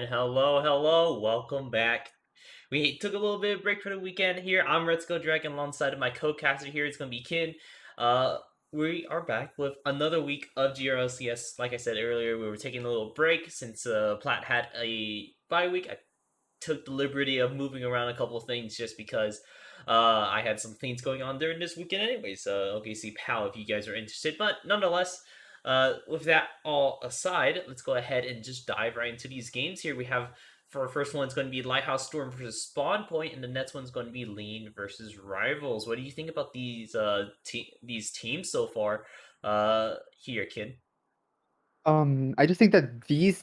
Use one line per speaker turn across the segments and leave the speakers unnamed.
Hello, welcome back. We took a little bit of break for the weekend here. I'm Red Skull Dragon alongside of my co-caster here. It's gonna be Kin. Uh, we are back with another week of GRLCS. Like I said earlier, we were taking a little break since Plat had a bye week. I took the liberty of moving around a couple of things just because I had some things going on during this weekend anyways. Okay, see PAL if you guys are interested. But nonetheless, with that all aside, let's go ahead and just dive right into these games here. We have for our first one, it's going to be Lighthouse Storm versus Spawn Point, and the next one's going to be Lean versus Rivals. What do you think about these teams so far? Here, kid.
I just think that these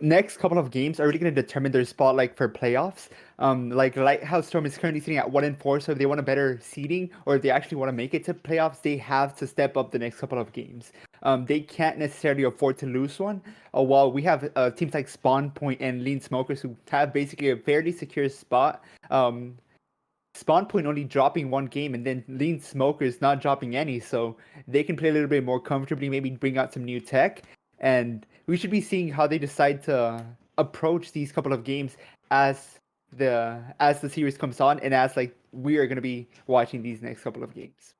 next couple of games are really going to determine their spot like for playoffs. Like Lighthouse Storm is currently sitting at 1-4, so if they want a better seeding or if they actually want to make it to playoffs, they have to step up the next couple of games. They can't necessarily afford to lose one. While we have teams like Spawn Point and Lean Smokers who have basically a fairly secure spot. Spawn Point only dropping one game and then Lean Smokers not dropping any, so they can play a little bit more comfortably, maybe bring out some new tech. And we should be seeing how they decide to approach these couple of games as the series comes on and as like we are gonna be watching these next couple of games.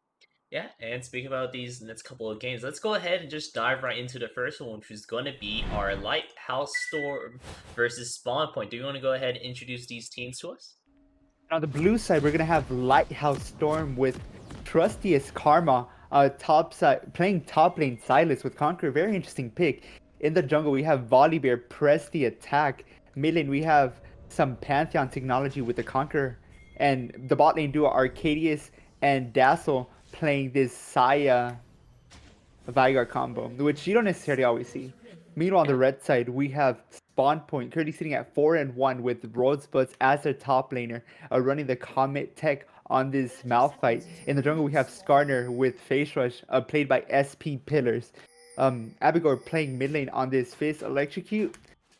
Yeah, and speaking about these next couple of games, let's go ahead and just dive right into the first one, which is going to be our Lighthouse Storm versus Spawn Point. Do you want to go ahead and introduce these teams to us?
On the blue side, we're gonna have Lighthouse Storm with Trustiest Karma, top side playing top lane Silas with Conqueror. Very interesting pick. In the jungle, we have Volibear press the attack. Mid lane, we have some Pantheon technology with the Conqueror, and the bot lane duo Arcadius and Dazzle playing this Saya Vanguard combo, which you don't necessarily always see. Meanwhile, on the red side, we have Spawn Point currently sitting at 4-1 with Rosebuds as their top laner, running the Comet tech on this Malphite. In the jungle, we have Skarner with Face Rush, played by SP Pillars. Abigor playing mid lane on this Fizz Electrocute,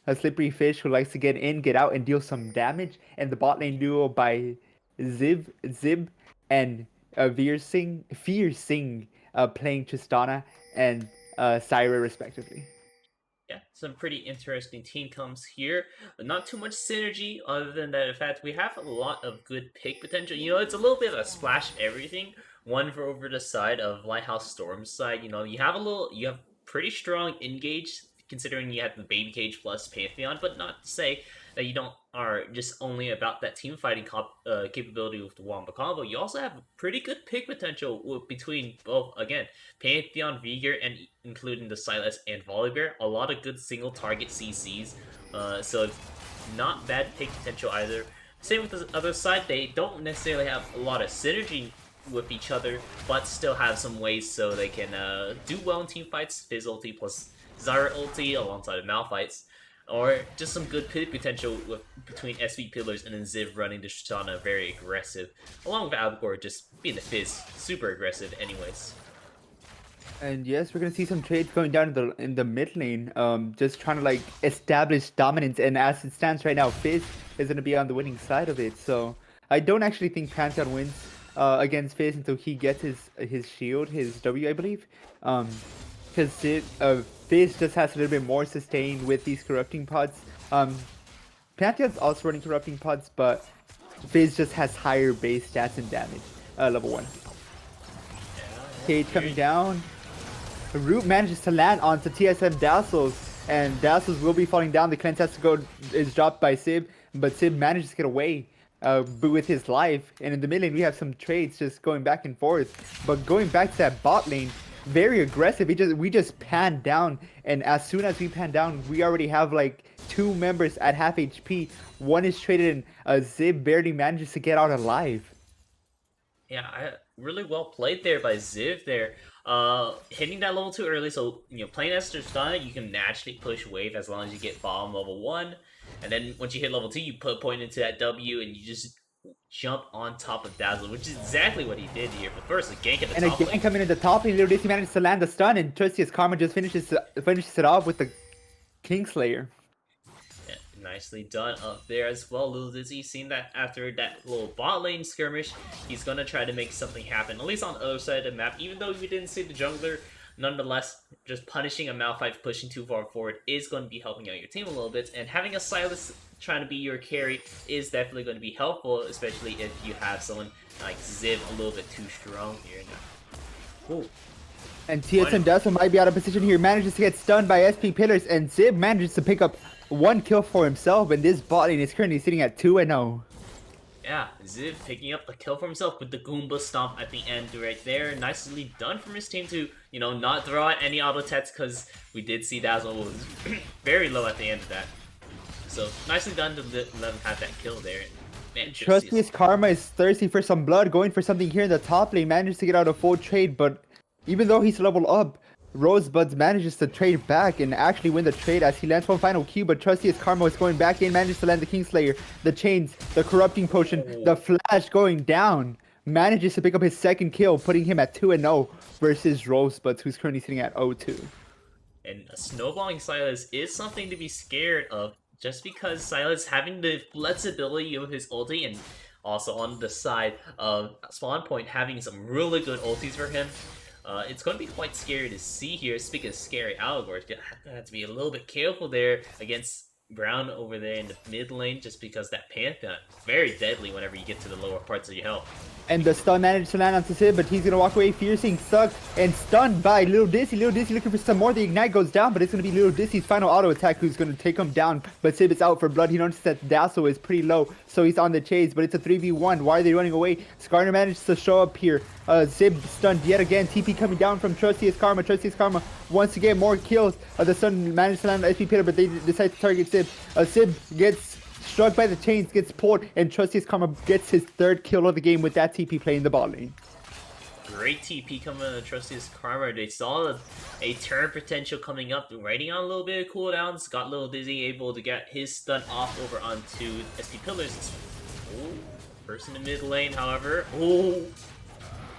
a slippery fish who likes to get in, get out, and deal some damage. And the bot lane duo by Zib, and Fear Sing, playing Tristana and Syra respectively.
Yeah, some pretty interesting team comes here. But not too much synergy other than that. In fact, we have a lot of good pick potential. It's a little bit of a splash of everything. One for over the side of Lighthouse Storm's side. You have pretty strong engage considering you have the Baby Cage plus Pantheon, but not to say that you don't are just only about that team fighting capability with the Wamba combo. You also have pretty good pick potential between both, again, Pantheon, Vigor, and including the Silas and Volibear. A lot of good single target CCs, so not bad pick potential either. Same with the other side, they don't necessarily have a lot of synergy with each other, but still have some ways so they can do well in team fights. Fizz ulti plus Zyra ulti alongside of Malphites, or just some good pick potential between SV Pillars and then Ziv running the Shatana very aggressive, along with Abigor just being the Fizz super aggressive anyways.
And yes, we're gonna see some trades going down in the mid lane, just trying to like establish dominance. And as it stands right now, Fizz is gonna be on the winning side of it. So I don't actually think Pantheon wins against Fizz until he gets his shield, his W, I believe. Because Fizz just has a little bit more sustain with these corrupting pods. Pantheon's also running corrupting pods, but Fizz just has higher base stats and damage. Level 1. Cage coming down. Root manages to land onto TSM Dazzles, and Dazzles will be falling down. The cleanse has to go is dropped by Sib, but Sib manages to get away with his life. And in the mid lane, we have some trades just going back and forth. But going back to that bot lane, very aggressive. We just panned down, and as soon as we pan down, we already have like 2 members at half HP. One is traded, and Zib barely manages to get out alive.
Yeah, really well played there by Ziv there. Hitting that level too early, so playing as Tristana, you can naturally push wave as long as you get bottom level 1. And then once you hit level 2, you put point into that W and you just jump on top of Dazzle, which is exactly what he did here. But first, a gank at the top lane.
And a gank coming in the top lane, he manages to land the stun, and Trustiest Karma just finishes it off with the Kingslayer.
Nicely done up there as well. Lil Dizzy seen that after that little bot lane skirmish, he's gonna try to make something happen, at least on the other side of the map. Even though we didn't see the jungler nonetheless, just punishing a Malphite pushing too far forward is going to be helping out your team a little bit, and having a Silas trying to be your carry is definitely going to be helpful, especially if you have someone like Ziv a little bit too strong here now. Ooh.
And TSM Dazzle might be out of position here, manages to get stunned by SP Pillars, and Zib manages to pick up 1 kill for himself, and this bot lane is currently sitting at 2-0.
Yeah, Ziv picking up a kill for himself with the Goomba Stomp at the end right there. Nicely done from his team to, you know, not throw out any auto attacks, because we did see Dazzle was very low at the end of that. So, nicely done to let him have that kill there. Man,
Trustiest Karma is thirsty for some blood, going for something here in the top lane, manages to get out a full trade, but even though he's leveled up, Rosebuds manages to trade back and actually win the trade as he lands one final Q, but Trustiest Karma is going back in, manages to land the Kingslayer, the chains, the corrupting potion, the flash going down, manages to pick up his second kill, putting him at 2-0 versus Rosebuds, who's currently sitting at 0-2.
And a snowballing Silas is something to be scared of, just because Silas having the flexibility of his ulti, and also on the side of Spawn Point having some really good ultis for him. It's going to be quite scary to see here. Speaking of scary, Algor is going to have to be a little bit careful there against Brown over there in the mid lane, just because that Pantheon very deadly whenever you get to the lower parts of your health.
And the stun managed to land onto Sid, but he's going to walk away, fiercing, sucked, and stunned by Little Dizzy. Little Dizzy looking for some more. The Ignite goes down, but it's going to be Little Dizzy's final auto attack who's going to take him down. But Sib is out for blood. He notices that Dazzle is pretty low, so he's on the chase, but it's a 3v1. Why are they running away? Skarner manages to show up here. Zib stunned yet again. TP coming down from Trustiest Karma. Trustiest Karma wants to get more kills. The stun managed to land on SP Pitter, but they decide to target Zib. Zib gets struck by the chains, gets pulled, and Trustiest Karma gets his 3rd kill of the game with that TP play in the bot lane.
Great TP coming out of Trustiest Karma. They saw a turn potential coming up, waiting on a little bit of cooldowns. Got Little Dizzy able to get his stun off over onto SP Pillars. Ooh, person in mid lane, however. Ooh.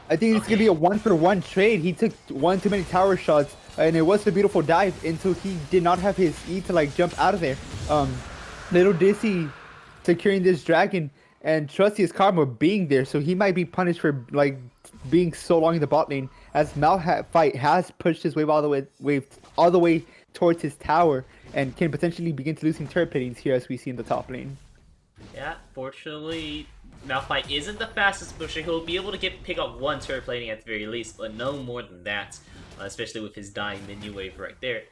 I think it's going to be a 1-for-1 trade. He took one too many tower shots, and it was a beautiful dive until he did not have his E to like jump out of there. Little Dizzy securing this dragon, and Trustiest Karma being there, so he might be punished for like being so long in the bot lane, as Malphite has pushed his wave all the way towards his tower, and can potentially begin to losing turret pittings here as we see in the top lane.
Yeah, fortunately, Malphite isn't the fastest pusher. He'll be able to pick up 1 turret plating at the very least, but no more than that, especially with his dying minion wave right there.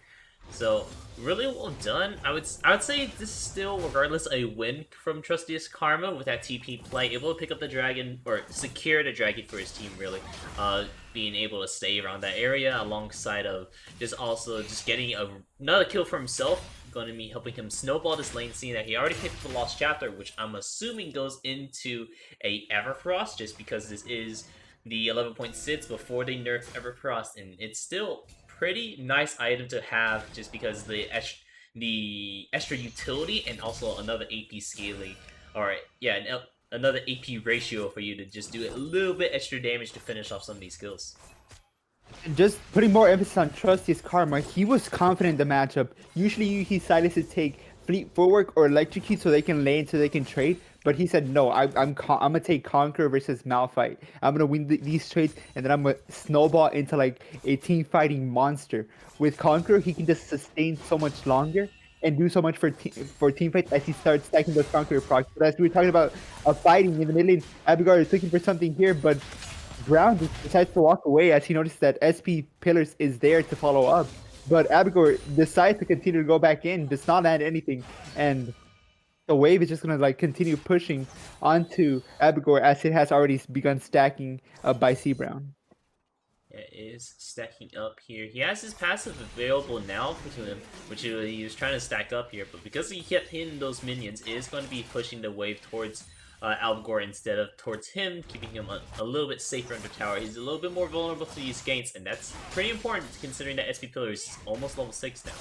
So, really well done. I would say this is still, regardless, a win from Trustiest Karma with that TP play. Able to pick up the dragon, or secure the dragon for his team, really. Being able to stay around that area, alongside of just getting another kill for himself. Going to be helping him snowball this lane, seeing that he already picked up the Lost Chapter, which I'm assuming goes into a Everfrost, just because this is the 11.6 before they nerf Everfrost, and it's still pretty nice item to have, just because the extra utility, and also another AP scaling, or yeah, another AP ratio for you to just do a little bit extra damage to finish off some of these kills.
And just putting more emphasis on Trustiest Karma, he was confident in the matchup. Usually you see Silas take Fleet Footwork or Electrocute so they can lane, so they can trade. But he said, no, I'm gonna take Conqueror versus Malphite. I'm gonna win these trades, and then I'm gonna snowball into like a team fighting monster. With Conqueror, he can just sustain so much longer and do so much for team fights as he starts stacking those Conqueror procs. But as we were talking about fighting in the mid lane, Abigail is looking for something here, but Brown just decides to walk away as he notices that SP Pillars is there to follow up. But Abigail decides to continue to go back in, does not land anything, and the wave is just going to like continue pushing onto Abigail as it has already begun stacking by C Brown.
Yeah, it is stacking up here. He has his passive available now to him, which he was trying to stack up here, but because he kept hitting those minions, it is going to be pushing the wave towards Algor instead of towards him, keeping him a little bit safer under tower. He's a little bit more vulnerable to these ganks, and that's pretty important considering that SP Pillar is almost level 6 now.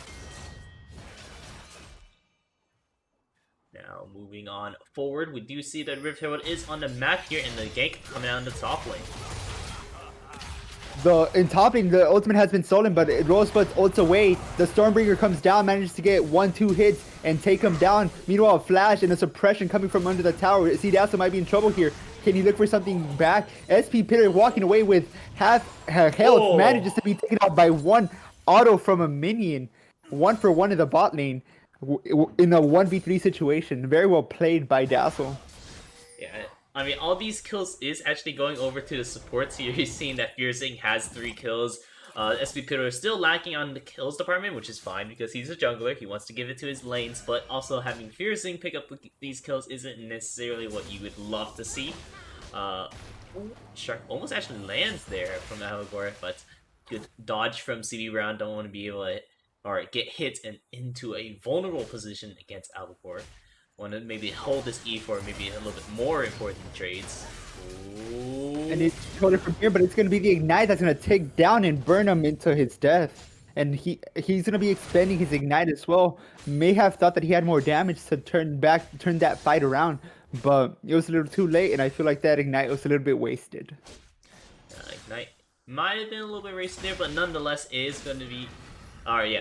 Now, moving on forward, we do see that Rift Herald is on the map here, and the gank coming out in the top lane.
In top lane, the ultimate has been stolen, but Rosebud's ults away. The Stormbringer comes down, manages to get 1-2 hits and take him down. Meanwhile, Flash and a suppression coming from under the tower. See, Dazzle might be in trouble here. Can he look for something back? SP Pitter walking away with half her health,
Oh,
manages to be taken out by one auto from a minion. 1-for-1 in the bot lane in a 1v3 situation. Very well played by Dazzle.
yeah. I mean, all these kills is actually going over to the support series, seeing that Fearsing has 3 kills. SB Pitter is still lacking on the kills department, which is fine because he's a jungler. He wants to give it to his lanes, but also having Fearsing pick up these kills isn't necessarily what you would love to see. Shark almost actually lands there from Allegor, but good dodge from CB Brown. Don't want to be able to get hit and into a vulnerable position against Allegor. Want to maybe hold this E for maybe a little bit more important trades.
And
Ooh.
it's controlled from here, but it's going to be the Ignite that's going to take down and burn him into his death. And he's going to be expending his Ignite as well. May have thought that he had more damage to turn that fight around, but it was a little too late, and I feel like that Ignite was a little bit wasted.
Ignite might have been a little bit racing there, but nonetheless is going to be. Alright, yeah.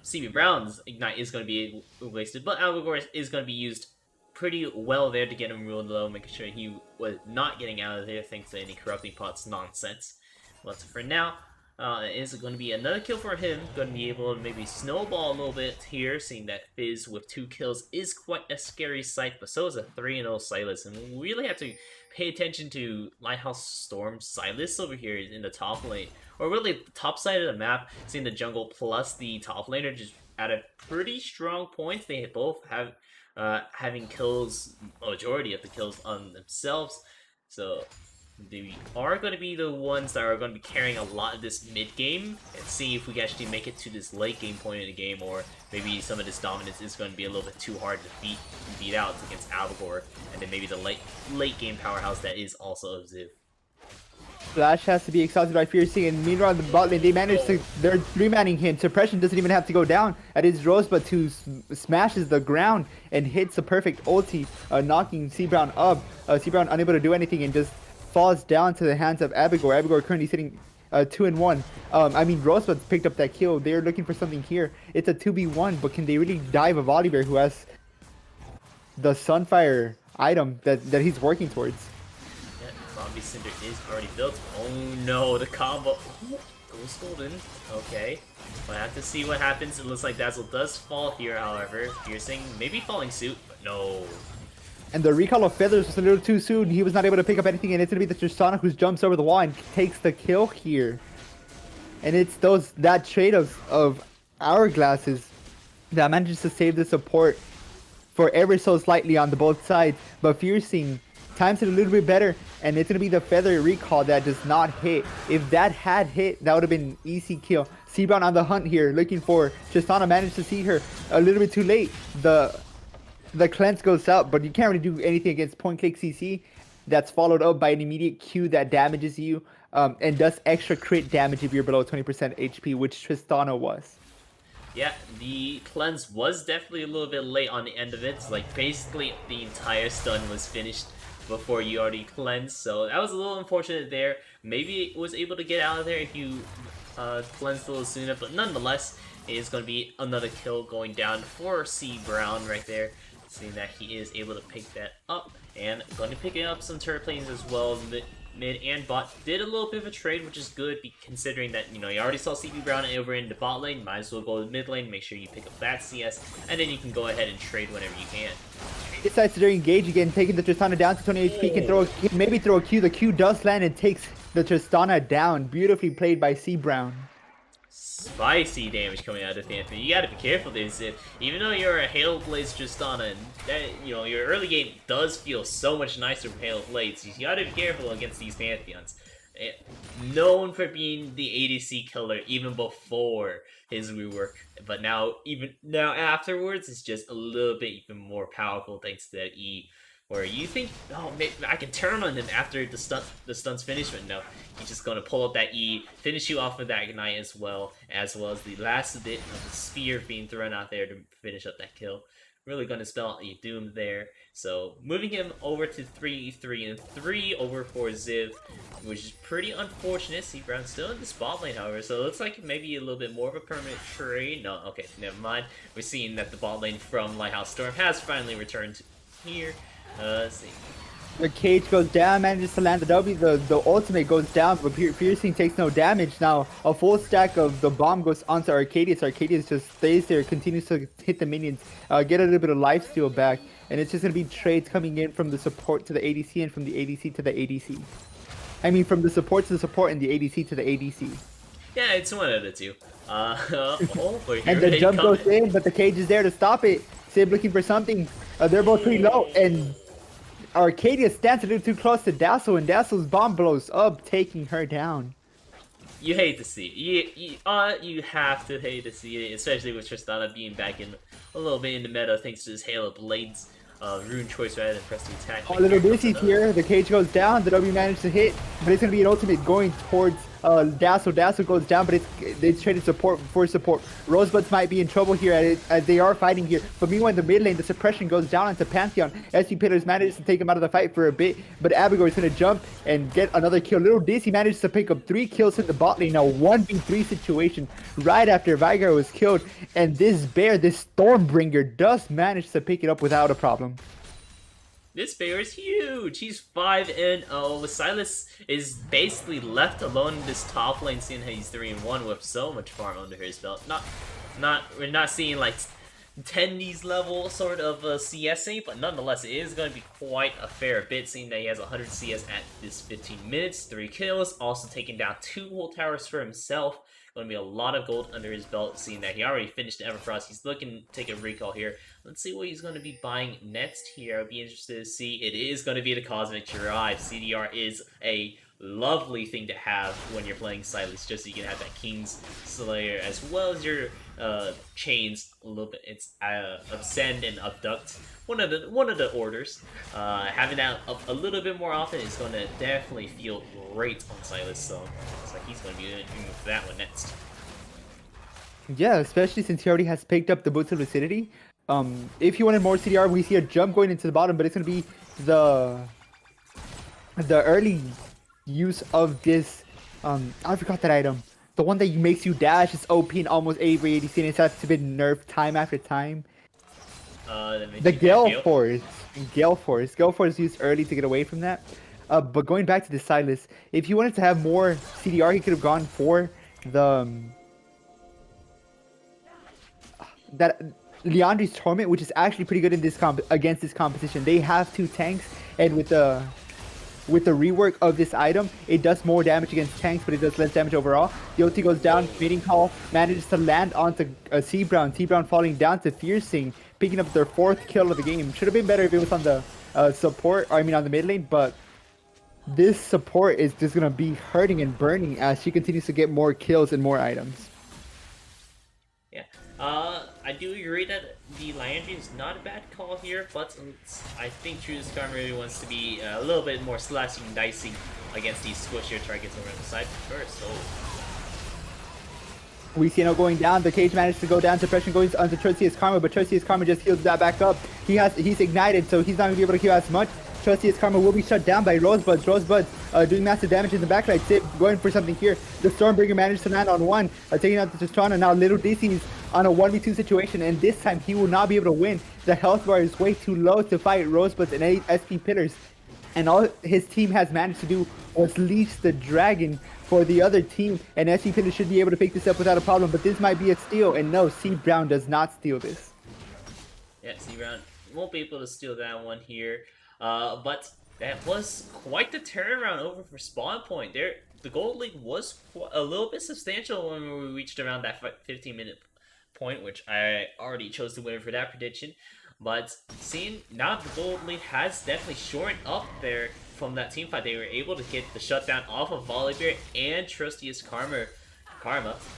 CB Brown's Ignite is going to be wasted, but Allegor is going to be used pretty well there to get him real low, making sure he was not getting out of there thanks to any corrupting pots nonsense. But for now, is going to be another kill for him. Going to be able to maybe snowball a little bit here, seeing that Fizz with 2 kills is quite a scary sight, but so is a 3-0 Silas, and we really have to pay attention to Lighthouse Storm Silas over here in the top lane, or really the top side of the map, seeing the jungle plus the top laner just at a pretty strong points. They both have having kills, majority of the kills on themselves, so they are going to be the ones that are going to be carrying a lot of this mid game, and see if we can actually make it to this late game point in the game, or maybe some of this dominance is going to be a little bit too hard to beat out against Allegor, and then maybe the late game powerhouse that is also XIV.
Flash has to be exhausted by Fiercing, and meanwhile the bot lane, they're 3-manning him. Suppression doesn't even have to go down. At his Rosebud 2 smashes the ground and hits a perfect ulti, knocking C Brown up. C Brown unable to do anything and just falls down to the hands of Abigor. Abigor currently sitting 2-1. I mean, Rosebud's picked up that kill. They're looking for something here. It's a 2v1, but can they really dive a Volibear who has the Sunfire item that he's working towards?
Zombie Cinder is already built. Oh no, the combo. Ghost Golden. Okay. We'll have to see what happens. It looks like Dazzle does fall here, however. Piercing, maybe falling suit, but no.
And the recall of Feathers was a little too soon. He was not able to pick up anything, and it's going to be the Tristana who jumps over the wall and takes the kill here. And it's that trade of Hourglasses that manages to save the support for ever so slightly on the both sides. But Fiercing times it a little bit better, and it's going to be the Feather recall that does not hit. If that had hit, that would have been easy kill. C-Brown on the hunt here, looking for Tristana, managed to see her a little bit too late. The cleanse goes out, but you can't really do anything against point click CC. That's followed up by an immediate Q that damages you and does extra crit damage if you're below 20% HP, which Tristana was.
Yeah, the cleanse was definitely a little bit late on the end of it. It's like basically the entire stun was finished before you already cleansed, so that was a little unfortunate there. Maybe it was able to get out of there if you cleansed a little sooner, but nonetheless, it is going to be another kill going down for C Brown right there, seeing that he is able to pick that up, and going to pick up some turret planes as well. Mid and bot did a little bit of a trade, which is good considering that, you know, you already saw CB Brown over in the bot lane. Might as well go to the mid lane, make sure you pick up that CS, and then you can go ahead and trade whenever you can.
He decides to engage again, taking the Tristana down to 20 HP, can maybe throw a Q. The Q does land and takes the Tristana down. Beautifully played by C Brown.
Spicy damage coming out of Phantom. You gotta be careful there, Ziv. Even though you're a Hail Blades Tristana, and that, you know, your early game does feel so much nicer with Hail Blades, you gotta be careful against these Pantheons. Known for being the ADC killer even before his rework, but now afterwards, it's just a little bit even more powerful thanks to that E. Where you think, oh, maybe I can turn on him after the stun's finished, but no, he's just gonna pull up that E, finish you off with that Ignite as well as the last bit of the spear being thrown out there to finish up that kill. Really gonna spell a doom there. So moving him over to 3-3 over for Ziv, which is pretty unfortunate. C Brown's still in the spot lane, however, so it looks like maybe a little bit more of a permanent trade. No, okay, never mind. We're seeing that the bot lane from Lighthouse Storm has finally returned here. Let's see.
The cage goes down, manages to land the W. The ultimate goes down, but Piercing takes no damage. Now a full stack of the bomb goes onto Arcadius. Arcadius just stays there, continues to hit the minions, get a little bit of lifesteal back, and it's just gonna be trades coming in from the support to the ADC and from the ADC to the ADC. I mean, from the support to the support and the ADC to the ADC.
Yeah, it's one of the two. Oh, but here
And the
they
jump
come.
goes in, but the cage is there to stop it. Sib looking for something. They're both pretty low, and Arcadia stands a little too close to Dazzle, and Dazzle's bomb blows up, taking her down.
You hate to see it. You have to hate to see it, especially with Tristana being back in a little bit in the meta thanks to his Halo Blades rune choice rather than press the attack.
A little Dizzy's here. The cage goes down. The W managed to hit, but it's gonna be an ultimate going towards Dazzle. Dazzle goes down, but it's traded support for support. Rosebuds might be in trouble here as they are fighting here. But meanwhile, in the mid lane, the suppression goes down into Pantheon. SC Pillars manages to take him out of the fight for a bit, but Abigail is gonna jump and get another kill. Little Dizzy manages to pick up 3 kills in the bot lane. Now 1v3 situation right after Vigar was killed, and this bear, this Stormbringer, does manage to pick it up without a problem.
This bear is huge. He's 5-0. Silas is basically left alone in this top lane, seeing how he's 3-1 with so much farm under his belt. We're not seeing like Tendy's level sort of CSing, but nonetheless, it is going to be quite a fair bit, seeing that he has 100 CS at this 15 minutes, 3 kills, also taking down 2 whole towers for himself. Going to be a lot of gold under his belt, seeing that he already finished Everfrost. He's looking to take a recall here. Let's see what he's going to be buying next here. I'll be interested to see. It is going to be the Cosmic Drive. CDR is a lovely thing to have when you're playing Silas, just so you can have that King's Slayer as well as your chains a little bit. It's Ascend and Abduct. One of the orders. Having that up a little bit more often is going to definitely feel great on Silas. So it's like he's going to be doing that one next.
Yeah, especially since he already has picked up the Boots of Lucidity. If he wanted more CDR, we see a jump going into the bottom, but it's going to be the early use of this. I forgot that item. The one that makes you dash is OP in almost every ADC, and it has to be nerfed time after time. The Gale Force. Gale Force is used early to get away from that. But going back to the Silas, if he wanted to have more CDR, he could have gone for the that Leandri's Torment, which is actually pretty good in this against this competition. They have 2 tanks, and with the rework of this item, it does more damage against tanks, but it does less damage overall. The OT goes down, Mating Call manages to land onto T-Brown. T-Brown falling down to Fiercing, picking up their 4th kill of the game. Should have been better if it was on the support, on the mid lane, but this support is just going to be hurting and burning as she continues to get more kills and more items.
Yeah. I do agree that the Landry is not a bad call here, but I think True's Karma really wants to be a little bit more slashing and dicing against these squishier targets over on the side first. So
we see now going down. The cage managed to go down. Suppression going onto Trustius Karma, but Trustius Karma just heals that back up. He's ignited, so he's not going to be able to heal as much. Trustius Karma will be shut down by Rosebuds. Rosebuds doing massive damage in the backlight. Sib going for something here. The Stormbringer managed to land on one, taking out the Tristana. Now Little DC's on a 1v2 situation, and this time he will not be able to win. The health bar is way too low to fight Rosebuds and 8 SP Pillars. And all his team has managed to do was leash the dragon for the other team, and SC Pillars should be able to pick this up without a problem, but this might be a steal, and no, C Brown does not steal this.
Yeah, C Brown won't be able to steal that one here, but that was quite the turnaround over for Spawn Point. There, the gold lead was a little bit substantial when we reached around that 15-minute point, which I already chose to win for that prediction. But seeing now the gold lead has definitely shortened up there from that team fight. They were able to get the shutdown off of Volibear and Trustius Karma.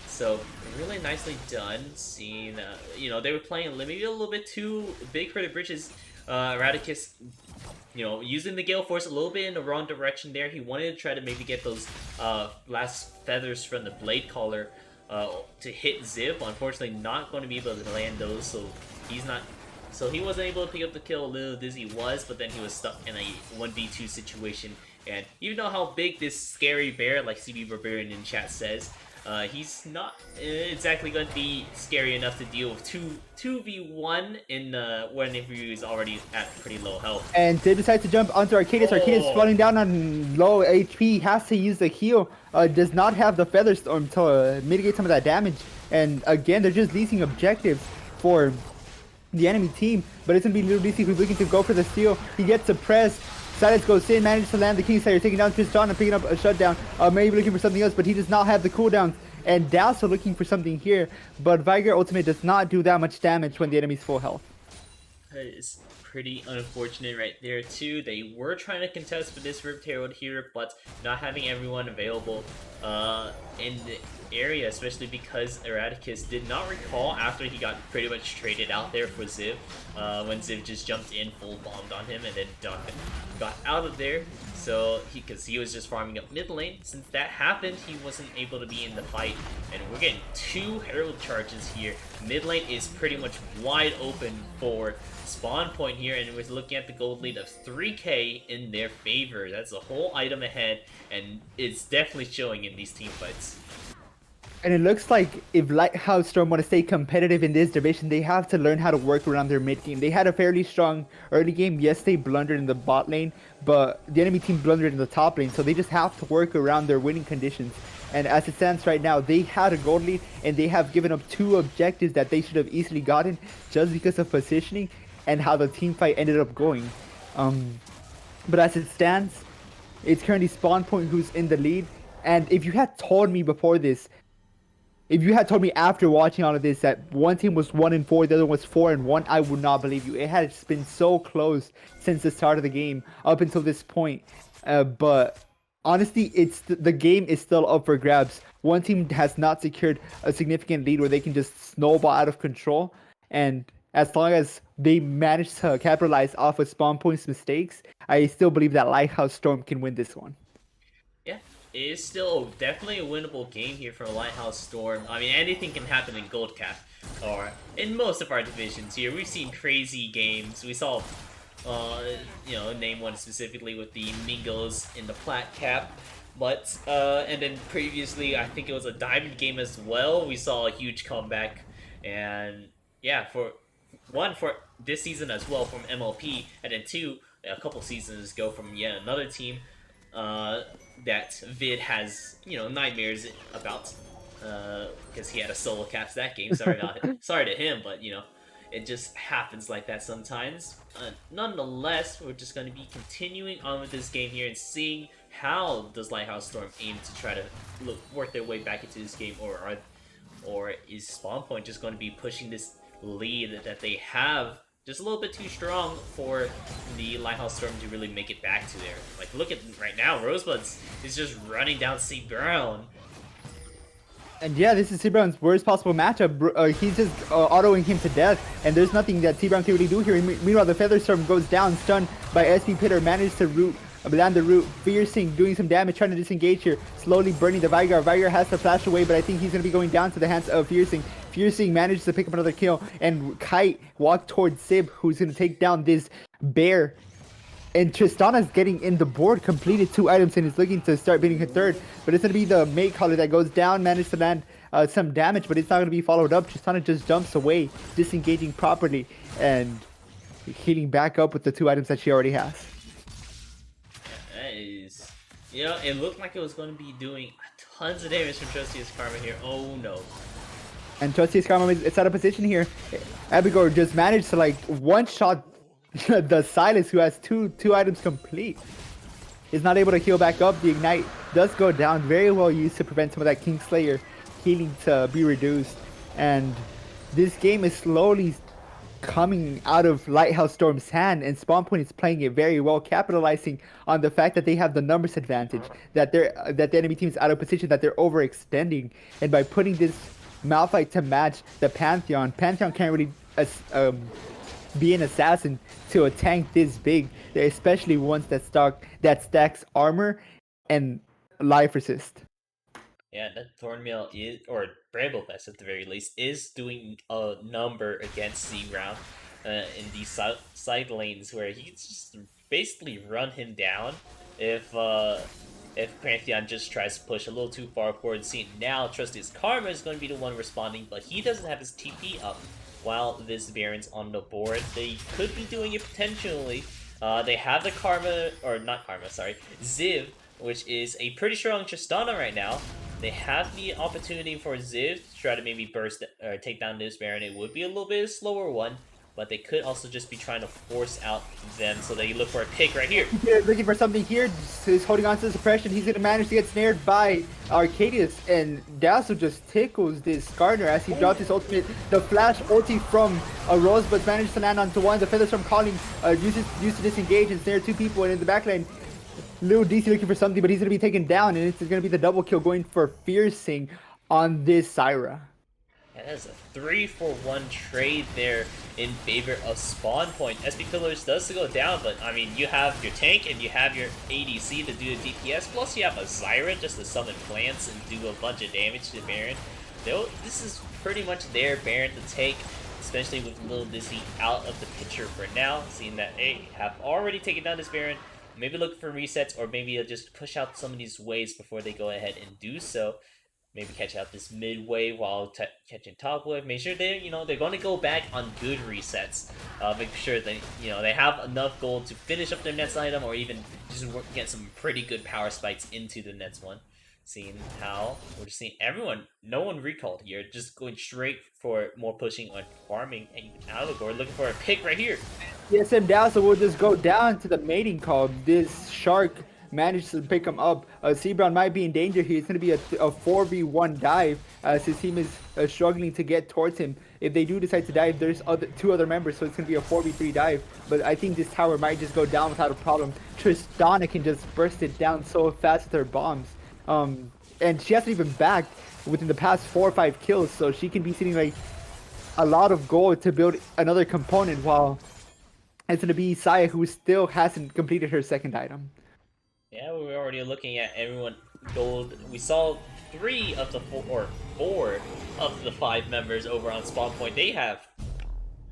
So really nicely done. Seeing you know, they were playing maybe a little bit too big for the bridges. Radicus, you know, using the Gale Force a little bit in the wrong direction there. He wanted to try to maybe get those last feathers from the Blade Caller to hit Ziv. Unfortunately, not going to be able to land those, so he wasn't able to pick up the kill. Little Dizzy was, but then he was stuck in a 1v2 situation And even though how big this scary bear, like CB Barbarian in chat says, he's not exactly going to be scary enough to deal with 2v1 in whenever he's already at pretty low health.
And they decide to jump onto Arcadius. Arcadius
Oh,
falling down on low HP, has to use the heal. Does not have the Feather Storm to mitigate some of that damage. And again, they're just leasing objectives for the enemy team. But it's going to be Little DC who's looking to go for the steal. He gets suppressed. Silence goes in, manages to land the Kingslayer, taking down Tristan and picking up a shutdown. Maybe looking for something else, but he does not have the cooldowns. And Dalso looking for something here. But Viger Ultimate does not do that much damage when the enemy's full health.
that is pretty unfortunate right there too. They were trying to contest for this Rift Herald here, but not having everyone available in the area, especially because Eradicus did not recall after he got pretty much traded out there for Ziv, when Ziv just jumped in, full bombed on him, and then got out of there. So because he was just farming up mid lane. Since that happened, he wasn't able to be in the fight, and we're getting 2 Herald charges here. Mid lane is pretty much wide open for spawn point here, and we're looking at the gold lead of 3k in their favor. That's a whole item ahead, and it's definitely showing in these team fights.
And it looks like if Lighthouse Storm want to stay competitive in this division, they have to learn how to work around their mid game. They had a fairly strong early game. Yes, they blundered in the bot lane, but the enemy team blundered in the top lane, so they just have to work around their winning conditions. And as it stands right now, they had a gold lead, and they have given up 2 objectives that they should have easily gotten just because of positioning and how the team fight ended up going. But as it stands, it's currently Spawn Point who's in the lead. And if you had told me before this, if you had told me after watching all of this that one team was 1-4, the other was 4-1, I would not believe you. It has been so close since the start of the game up until this point. But honestly, the game is still up for grabs. One team has not secured a significant lead where they can just snowball out of control, and as long as they manage to capitalize off of Spawn Point's mistakes, I still believe that Lighthouse Storm can win this one.
Yeah, it is still definitely a winnable game here for Lighthouse Storm. I mean, anything can happen in Gold Cap, or in most of our divisions here. We've seen crazy games. We saw, name one specifically with the Mingos in the Plat Cap. But, and then previously, I think it was a Diamond game as well. We saw a huge comeback. And, yeah, for this season as well from MLP, and then 2, a couple seasons ago from yet another team that Vid has, nightmares about, because he had a solo cast that game. Sorry to him, but it just happens like that sometimes. Nonetheless, we're just going to be continuing on with this game here and seeing how does Lighthouse Storm aim to try to work their way back into this game, or is Spawn Point just going to be pushing this lead that they have just a little bit too strong for the Lighthouse Storm to really make it back to there. Like, look at right now, Rosebuds is just running down C Brown.
And yeah, this is T-Brown's worst possible matchup. He's just autoing him to death, and there's nothing that T-Brown can really do here. Meanwhile, the Featherstorm goes down, stunned by SP Pitter, managed to land the root. Fiercing doing some damage, trying to disengage here, slowly burning the Vigar. Vigar has to flash away, but I think he's going to be going down to the hands of Fiercing. Fiercing manages to pick up another kill, and Kite walked towards Sib, who's going to take down this bear. And Tristana's getting in the board, completed 2 items, and is looking to start beating her third. But it's going to be the mate caller that goes down, managed to land some damage, but it's not going to be followed up. Tristana just jumps away, disengaging properly, and healing back up with the 2 items that she already has.
That is... it looked like it was going to be doing tons of damage from Trustius Karma here. Oh no.
And Trustius Karma is out of position here. Abigail just managed to one-shot the Silas, who has two items complete. Is not able to heal back up. The Ignite does go down. Very well used to prevent some of that Kingslayer healing to be reduced. And this game is slowly coming out of Lighthouse Storm's hand, and Spawn Point is playing it very well, capitalizing on the fact that they have the numbers advantage, that the enemy team is out of position, that they're overextending, and by putting this Malphite to match the Pantheon can't really be an assassin to a tank this big, especially ones that stacks armor and life resist.
Yeah, that Thornmail is, or Bramble Vest at the very least, is doing a number against C Round in these side lanes where he's just basically run him down if Pantheon just tries to push a little too far forward. See, now Trusty's Karma is going to be the one responding, but he doesn't have his TP up while this Baron's on the board. They could be doing it potentially. They have the Karma, or not Karma, sorry, Ziv, which is a pretty strong Tristana right now. They have the opportunity for Ziv to try to maybe burst or take down this Baron. It would be a little bit of a slower one, but they could also just be trying to force out them, so they look for a pick right here.
He's looking for something here. He's holding on to the suppression. He's going to manage to get snared by Arcadius, and Dazzle just tickles this Gardner as he drops his ultimate. The flash ulti from Rosebud manages to land onto one. The feathers from Calling uses to disengage and snare two people, and in the backline, Lil DC looking for something, but he's going to be taken down, and it's going to be the double kill going for Fiercing on this Syra.
That is a 3-for-1 trade there in favor of Spawn Point. SP Pillars does go down, but I mean, you have your tank and you have your ADC to do the DPS, plus you have a Zyra just to summon plants and do a bunch of damage to Baron. This is pretty much their Baron to take, especially with Lil Dizzy out of the picture for now, seeing that they have already taken down this Baron. Maybe look for resets, or maybe they'll just push out some of these waves before they go ahead and do so. Maybe catch out this mid wave while catching top wave. Make sure they're going to go back on good resets. Make sure they they have enough gold to finish up their next item, or even just get some pretty good power spikes into the next one. Seeing how we're just seeing no one recalled here, just going straight for more pushing on farming, and even Allegor looking for a pick right here.
TSM Dazzle will just go down to the mating call. This Shark managed to pick him up. Seabrown might be in danger here. It's going to be a 4v1 dive as his team is struggling to get towards him. If they do decide to dive, there's two other members, so it's going to be a 4v3 dive. But I think this tower might just go down without a problem. Tristana can just burst it down so fast with her bombs. And she hasn't even backed within the past 4 or 5 kills, so she can be sitting like a lot of gold to build another component, while it's going to be Saya, who still hasn't completed her second item.
Yeah, we were already looking at everyone gold. We saw 3 of the 4 of the 5 members over on Spawn Point. They have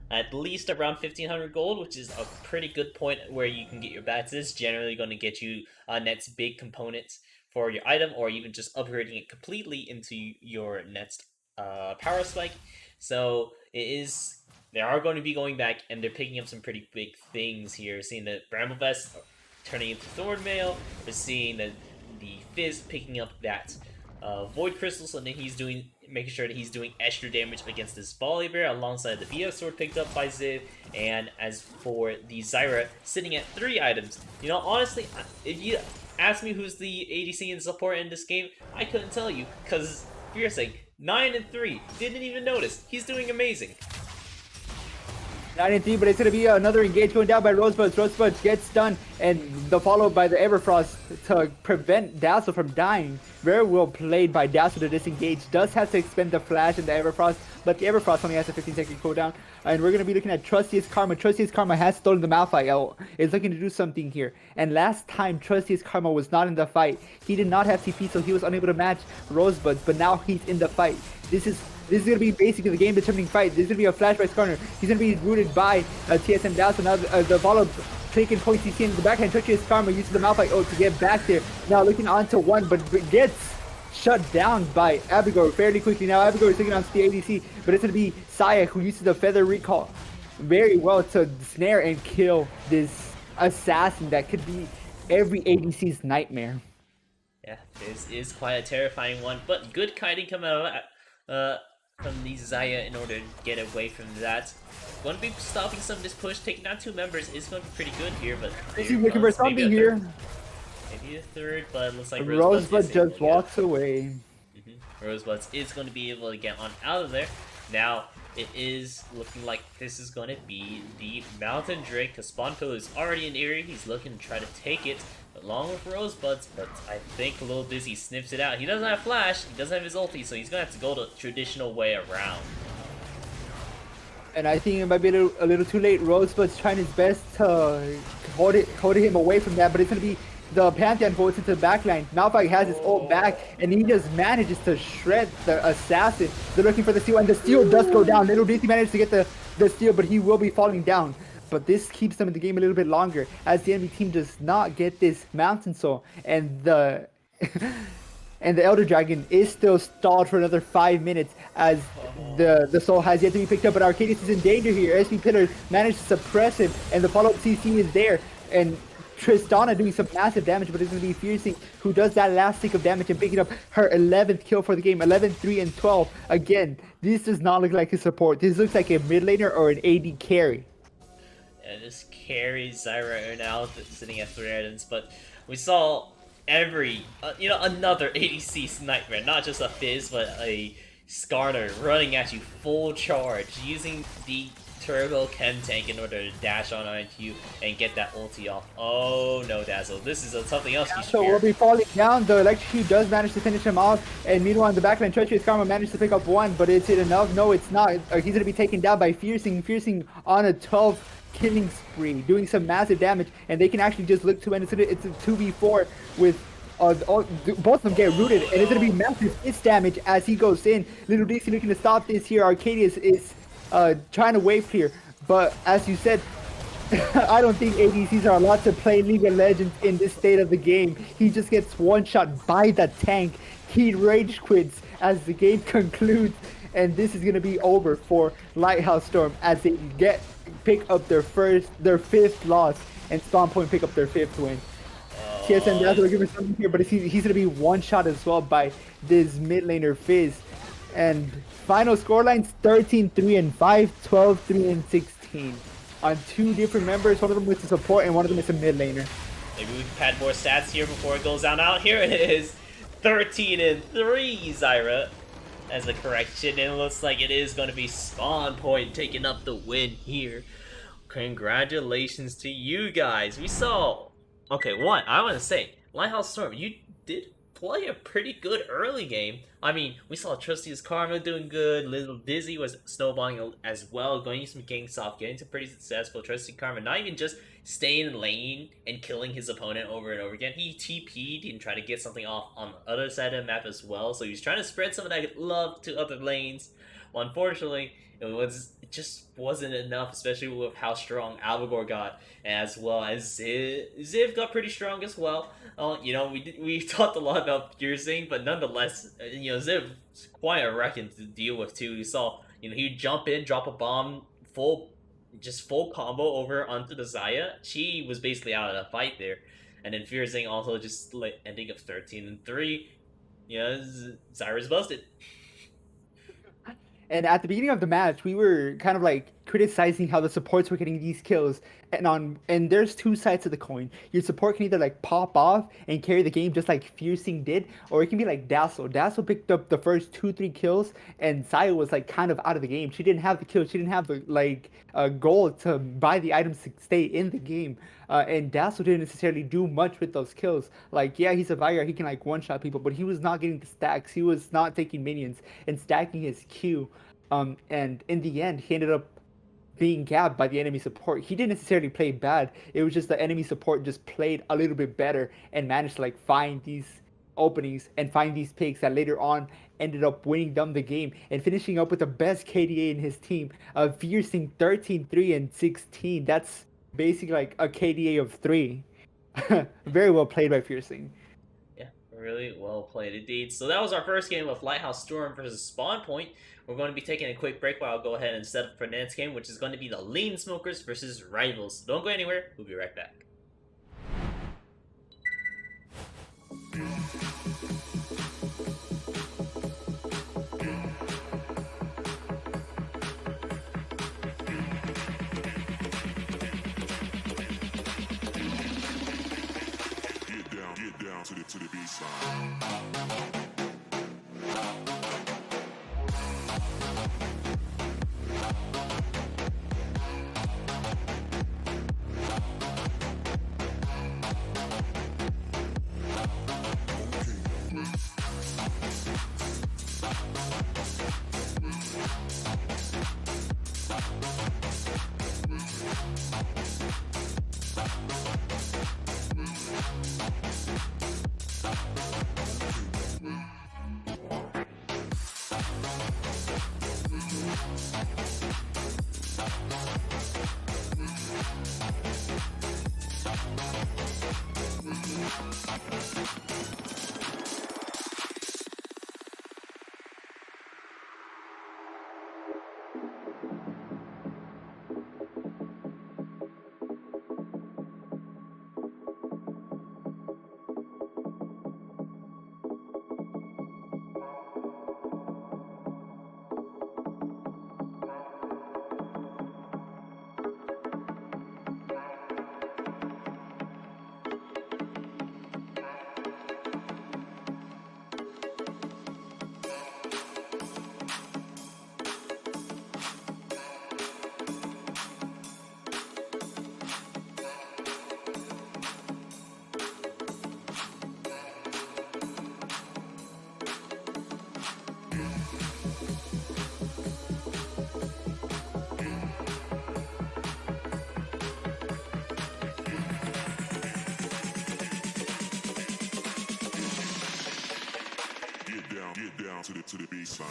at least around 1,500 gold, which is a pretty good point where you can get your bats. This is generally going to get you next big components for your item, or even just upgrading it completely into your next power spike. So they are going to be going back, and they're picking up some pretty big things here. Seeing the Bramble Vest turning into Thornmail, we're seeing the Fizz picking up that Void Crystal, so then making sure that he's doing extra damage against this Volibear, alongside the BF Sword picked up by Ziv. And as for the Zyra, sitting at 3 items, honestly, if you ask me who's the ADC and support in this game, I couldn't tell you, because Fiercing, 9 and 3, didn't even notice. He's doing amazing.
9 and 3, but it's going to be another engage going down by Rosebud. Rosebud gets stunned, and followed by the Everfrost to prevent Dazzle from dying. Very well played by Dazzle to disengage. Does have to expend the flash and the Everfrost, but the Everfrost only has a 15-second cooldown. And we're going to be looking at Trustiest Karma. Trustiest Karma has stolen the Malphite out. Is looking to do something here. And last time Trustiest Karma was not in the fight. He did not have TP, so he was unable to match Rosebud, but now he's in the fight. This is going to be basically the game-determining fight. This is going to be a flash by Skarner. He's going to be rooted by TSM Dazzle. Now the follow taking points he's in the backhand. Trustiest Karma uses the Malphite ult to get back there. Now looking onto one, but gets shut down by Abigor fairly quickly. Now Abigor is looking onto the ADC, but it's going to be Saya who uses the Feather Recall very well to snare and kill this assassin that could be every ADC's nightmare.
Yeah, this is quite a terrifying one, but good kiting coming out of from the Zaya in order to get away from that. Going to be stopping some of this push, taking down 2 members is going to be pretty good here, but
he's looking for something here.
Maybe a third, but it looks like
Rosebud just walks away.
Rosebud is going to be able to get on out of there. Now, it is looking like this is going to be the Mountain Drake, because Spawn Pillar is already in the area. He's looking to try to take it along with Rosebuds, but I think Lil Dizzy sniffs it out. He doesn't have flash, he doesn't have his ulti, so he's going to have to go the traditional way around.
And I think it might be a little too late. Rosebud's trying his best to hold him away from that, but it's going to be the Pantheon goes into the backline. Malphite has his ult back, and he just manages to shred the assassin. They're looking for the steal, and the steal does go down. Little Dizzy manages to get the steal, but he will be falling down. but this keeps them in the game a little bit longer as the enemy team does not get this Mountain Soul, and the and the Elder Dragon is still stalled for another 5 minutes as the soul has yet to be picked up. But Arcadius is in danger here. SP Pillar managed to suppress him, and the follow-up CC is there. And Tristana doing some massive damage, but it's going to be Fiercing who does that last stick of damage and picking up her 11th kill for the game. 11, 3, and 12. Again, this does not look like a support. This looks like a mid laner or an AD carry.
And this carries Zyra are now sitting at 3 items, but we saw every, another ADC nightmare, not just a Fizz, but a Skarner running at you full charge, using the Turbo Chem tank in order to dash onto you and get that ulti off. Oh no, Dazzle, this is something else you should
So we'll be falling down. The Electrocute does manage to finish him off, and meanwhile in the backline, Treacherous Karma managed to pick up one, but is it enough? No, it's not. He's going to be taken down by Fiercing. Fiercing on a 12 killing spree, doing some massive damage, and they can actually just look to end. It's a 2v4 with both of them get rooted, and it's going to be massive fist damage as he goes in. Little DC looking to stop this here. Arcadius is trying to wave clear, but as you said, I don't think ADCs are allowed to play League of Legends in this state of the game. He just gets one shot by the tank. He rage quits as the game concludes, and this is going to be over for Lighthouse Storm as they pick up their 5th loss, and Spawn Point pick up their 5th win. TSM Dazzle will give us something here, but he's going to be one shot as well by this mid laner Fizz. And final scorelines 13-3 and 5, 12-3 and 16 on 2 different members. One of them was a support and one of them is a mid laner.
Maybe we can pad more stats here before it goes out. Here it is, 13-3 Zyra as a correction. And it looks like it is going to be Spawn Point taking up the win here. Congratulations to you guys. We saw, okay, I want to say, Lighthouse Storm, you did play a pretty good early game. I mean, we saw Trusty's Karma doing good, Little Dizzy was snowballing as well, going some ganks off, getting some pretty successful. Trusty Karma not even just staying in lane and killing his opponent over and over again. He TP'd and tried to get something off on the other side of the map as well, so he was trying to spread some of that love to other lanes. Well, unfortunately, it just wasn't enough, especially with how strong Albagor got, as well as Ziv got pretty strong as well. We talked a lot about Piercing, but nonetheless, Ziv's quite a wrecking to deal with too. You saw, he'd jump in, drop a bomb, full combo over onto the Xayah. She was basically out of the fight there, and then Piercing also just ending up 13-3. Zyra's busted.
And at the beginning of the match, we were kind of like criticizing how the supports were getting these kills. And there's 2 sides of the coin. Your support can either like pop off and carry the game just like Fiercing did, or it can be like Dazzle. Dazzle picked up the first 2-3 kills, and Xayah was like kind of out of the game. She didn't have the kill. She didn't have the goal to buy the items to stay in the game. And Dazzle didn't necessarily do much with those kills. Like, yeah, he's a Varyar, he can like one-shot people, but he was not getting the stacks. He was not taking minions and stacking his Q. And in the end, he ended up being gabbed by the enemy support. He didn't necessarily play bad. It was just the enemy support just played a little bit better and managed to like find these openings and find these picks that later on ended up winning them the game and finishing up with the best KDA in his team. Fiercing 13-3 and 16. That's basically like a KDA of 3. Very well played by Fiercing.
Yeah, really well played indeed. So that was our first game of Lighthouse Storm versus Spawn Point. We're going to be taking a quick break while I'll go ahead and set up for next game, which is going to be the Lean Smokers versus Rivals. Don't go anywhere. We'll be right back.
Get down to the B-side. get down to the baseline.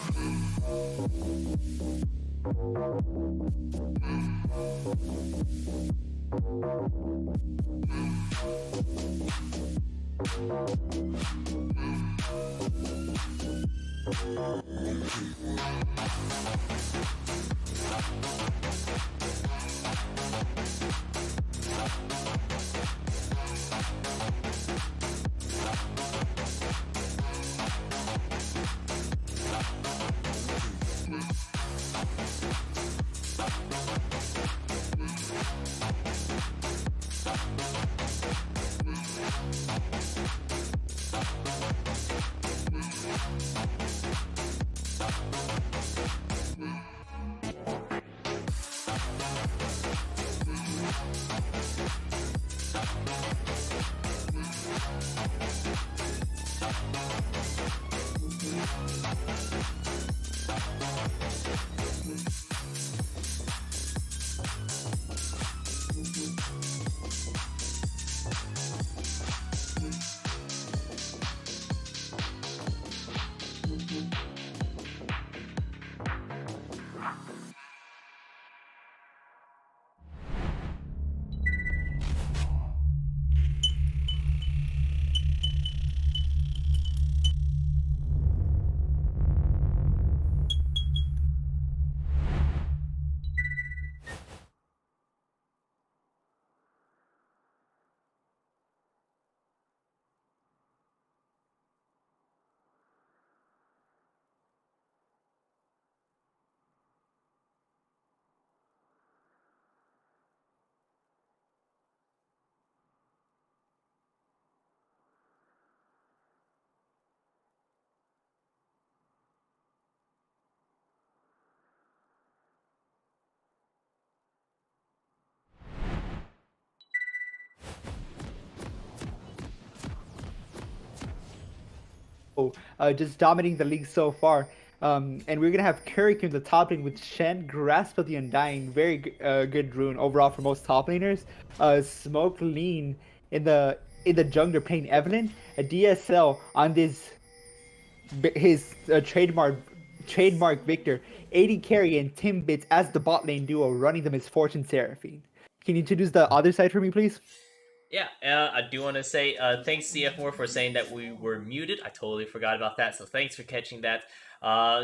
Just dominating the league so far. And we're gonna have Kirk in the top lane with Shen, Grasp of the Undying, very good rune overall for most top laners. Smoke Lean in the jungler playing Evelyn, a DSL on his trademark Victor, 80 carry and Tim Bits as the bot lane duo running the Misfortune Seraphine. Can you introduce the other side for me, please?
Yeah, I do want to say thanks CF4 for saying that we were muted. I totally forgot about that, so thanks for catching that.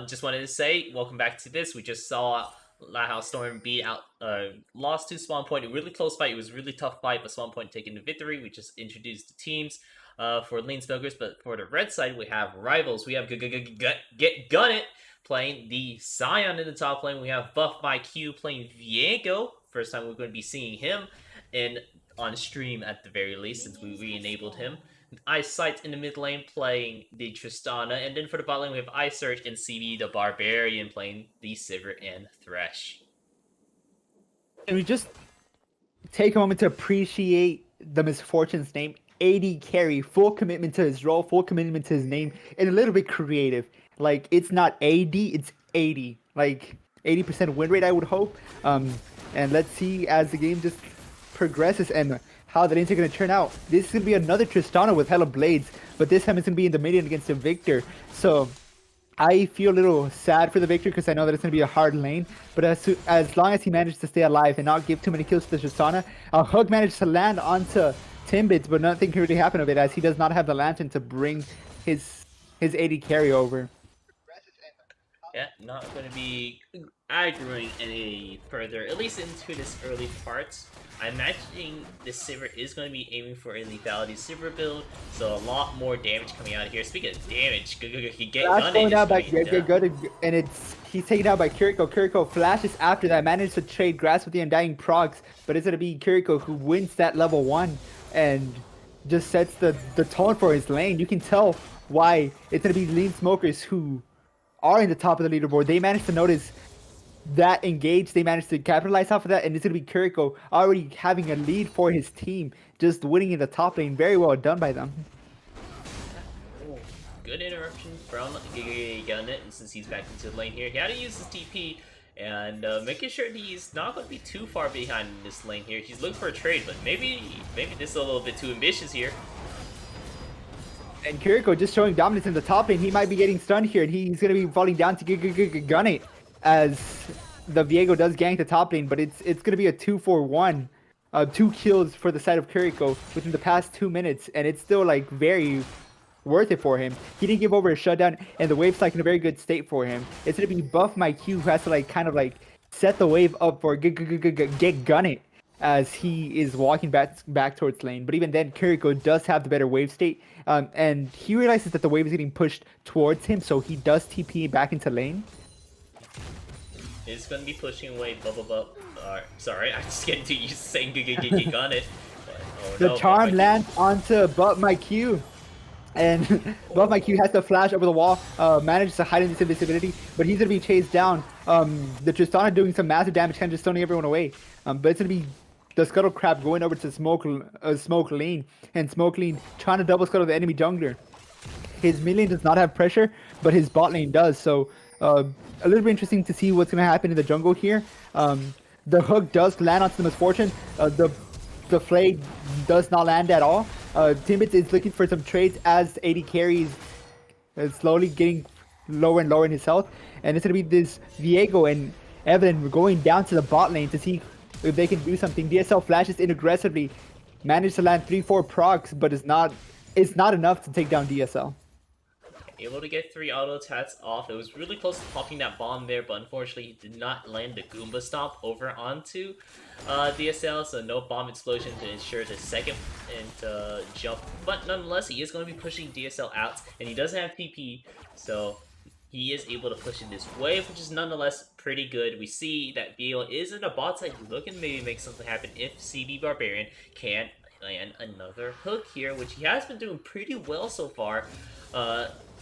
Just wanted to say welcome back to this. We just saw how Storm beat out, lost to Spawn Point. A really close fight. It was a really tough fight, but Spawn Point taking the victory. We just introduced the teams for Lane Smokers, but for the red side, we have rivals. We have Get Gun It playing the Scion in the top lane. We have Buff by Q playing Viego. First time we're going to be seeing him in on stream at the very least, since we re-enabled him. Eyesight in the mid lane playing the Tristana, and then for the bot lane we have Ice Surge and CB the Barbarian playing the Sivir and Thresh.
And we just take a moment to appreciate the Misfortune's name. 80 carry, full commitment to his role, full commitment to his name, and a little bit creative. Like, it's not 80, it's 80. Like, 80% win rate, I would hope. And let's see as the game just progresses and how the lanes are going to turn out. This is going to be another Tristana with hella blades, but this time it's going to be in the minion against the Victor. So I feel a little sad for the Victor because I know that it's going to be a hard lane, but as long as he manages to stay alive and not give too many kills to the Tristana, Hug managed to land onto Timbits, but nothing can really happen of it as he does not have the lantern to bring his 80 carry over.
Yeah, not going to be aggroing any further, at least into this early part. I'm imagining this Sivir is going to be aiming for a lethality Sivir build, so a lot more damage coming out of here. Speaking of damage, Get Gun It
out by and he's taken out by Kiriko. Kiriko flashes after that, managed to trade Grasp with the Undying procs, but it's going to be Kiriko who wins that level 1 and just sets the tone for his lane. You can tell why it's going to be Lean Smokers who are in the top of the leaderboard. They managed to notice that engage, they managed to capitalize off of that, and it's going to be Kiriko already having a lead for his team, just winning in the top lane. Very well done by them.
Oh, good interruption from Gun It, and since he's back into the lane here, he had to use his TP, and making sure that he's not going to be too far behind in this lane here. He's looking for a trade, but maybe this is a little bit too ambitious here.
And Kiriko just showing dominance in the top lane. He might be getting stunned here, and he's going to be falling down to gun it as the Viego does gank the top lane. But it's going to be a 2-for-1, 2 kills for the side of Kiriko within the past 2 minutes, and it's still like very worth it for him. He didn't give over a shutdown, and the wave's like in a very good state for him. It's going to be Buff My Q who has to like kind of like set the wave up for get gun it as he is walking back towards lane. But even then, Kiriko does have the better wave state, and he realizes that the wave is getting pushed towards him, so he does TP back into lane.
He's going to be pushing away sorry, I'm just getting too used to saying gun it. But, oh,
The
no,
charm lands onto Buff My Q. And Buff My Q has to flash over the wall, manages to hide in this invisibility, but he's going to be chased down. The Tristana doing some massive damage, kind of just stoning everyone away. But it's going to be the Scuttle Crab going over to Smoke Lane, and Smoke Lane trying to double scuttle the enemy jungler. His mid lane does not have pressure, but his bot lane does. So a little bit interesting to see what's going to happen in the jungle here. The hook does land onto the Misfortune. The Flay does not land at all. Timbits is looking for some trades as AD carries slowly getting lower and lower in his health. And it's going to be this Viego and Evelyn going down to the bot lane to see if they can do something. DSL flashes in aggressively, managed to land 3-4 procs, but it's not enough to take down DSL.
Able to get 3 auto attacks off. It was really close to popping that bomb there, but unfortunately he did not land the Goomba Stomp over onto DSL, so no bomb explosion to ensure the second and jump. But nonetheless, he is going to be pushing DSL out, and he doesn't have TP, so he is able to push in this wave, which is nonetheless pretty good. We see that Beal is in a bot side looking to maybe make something happen if CB Barbarian can land another hook here, which he has been doing pretty well so far.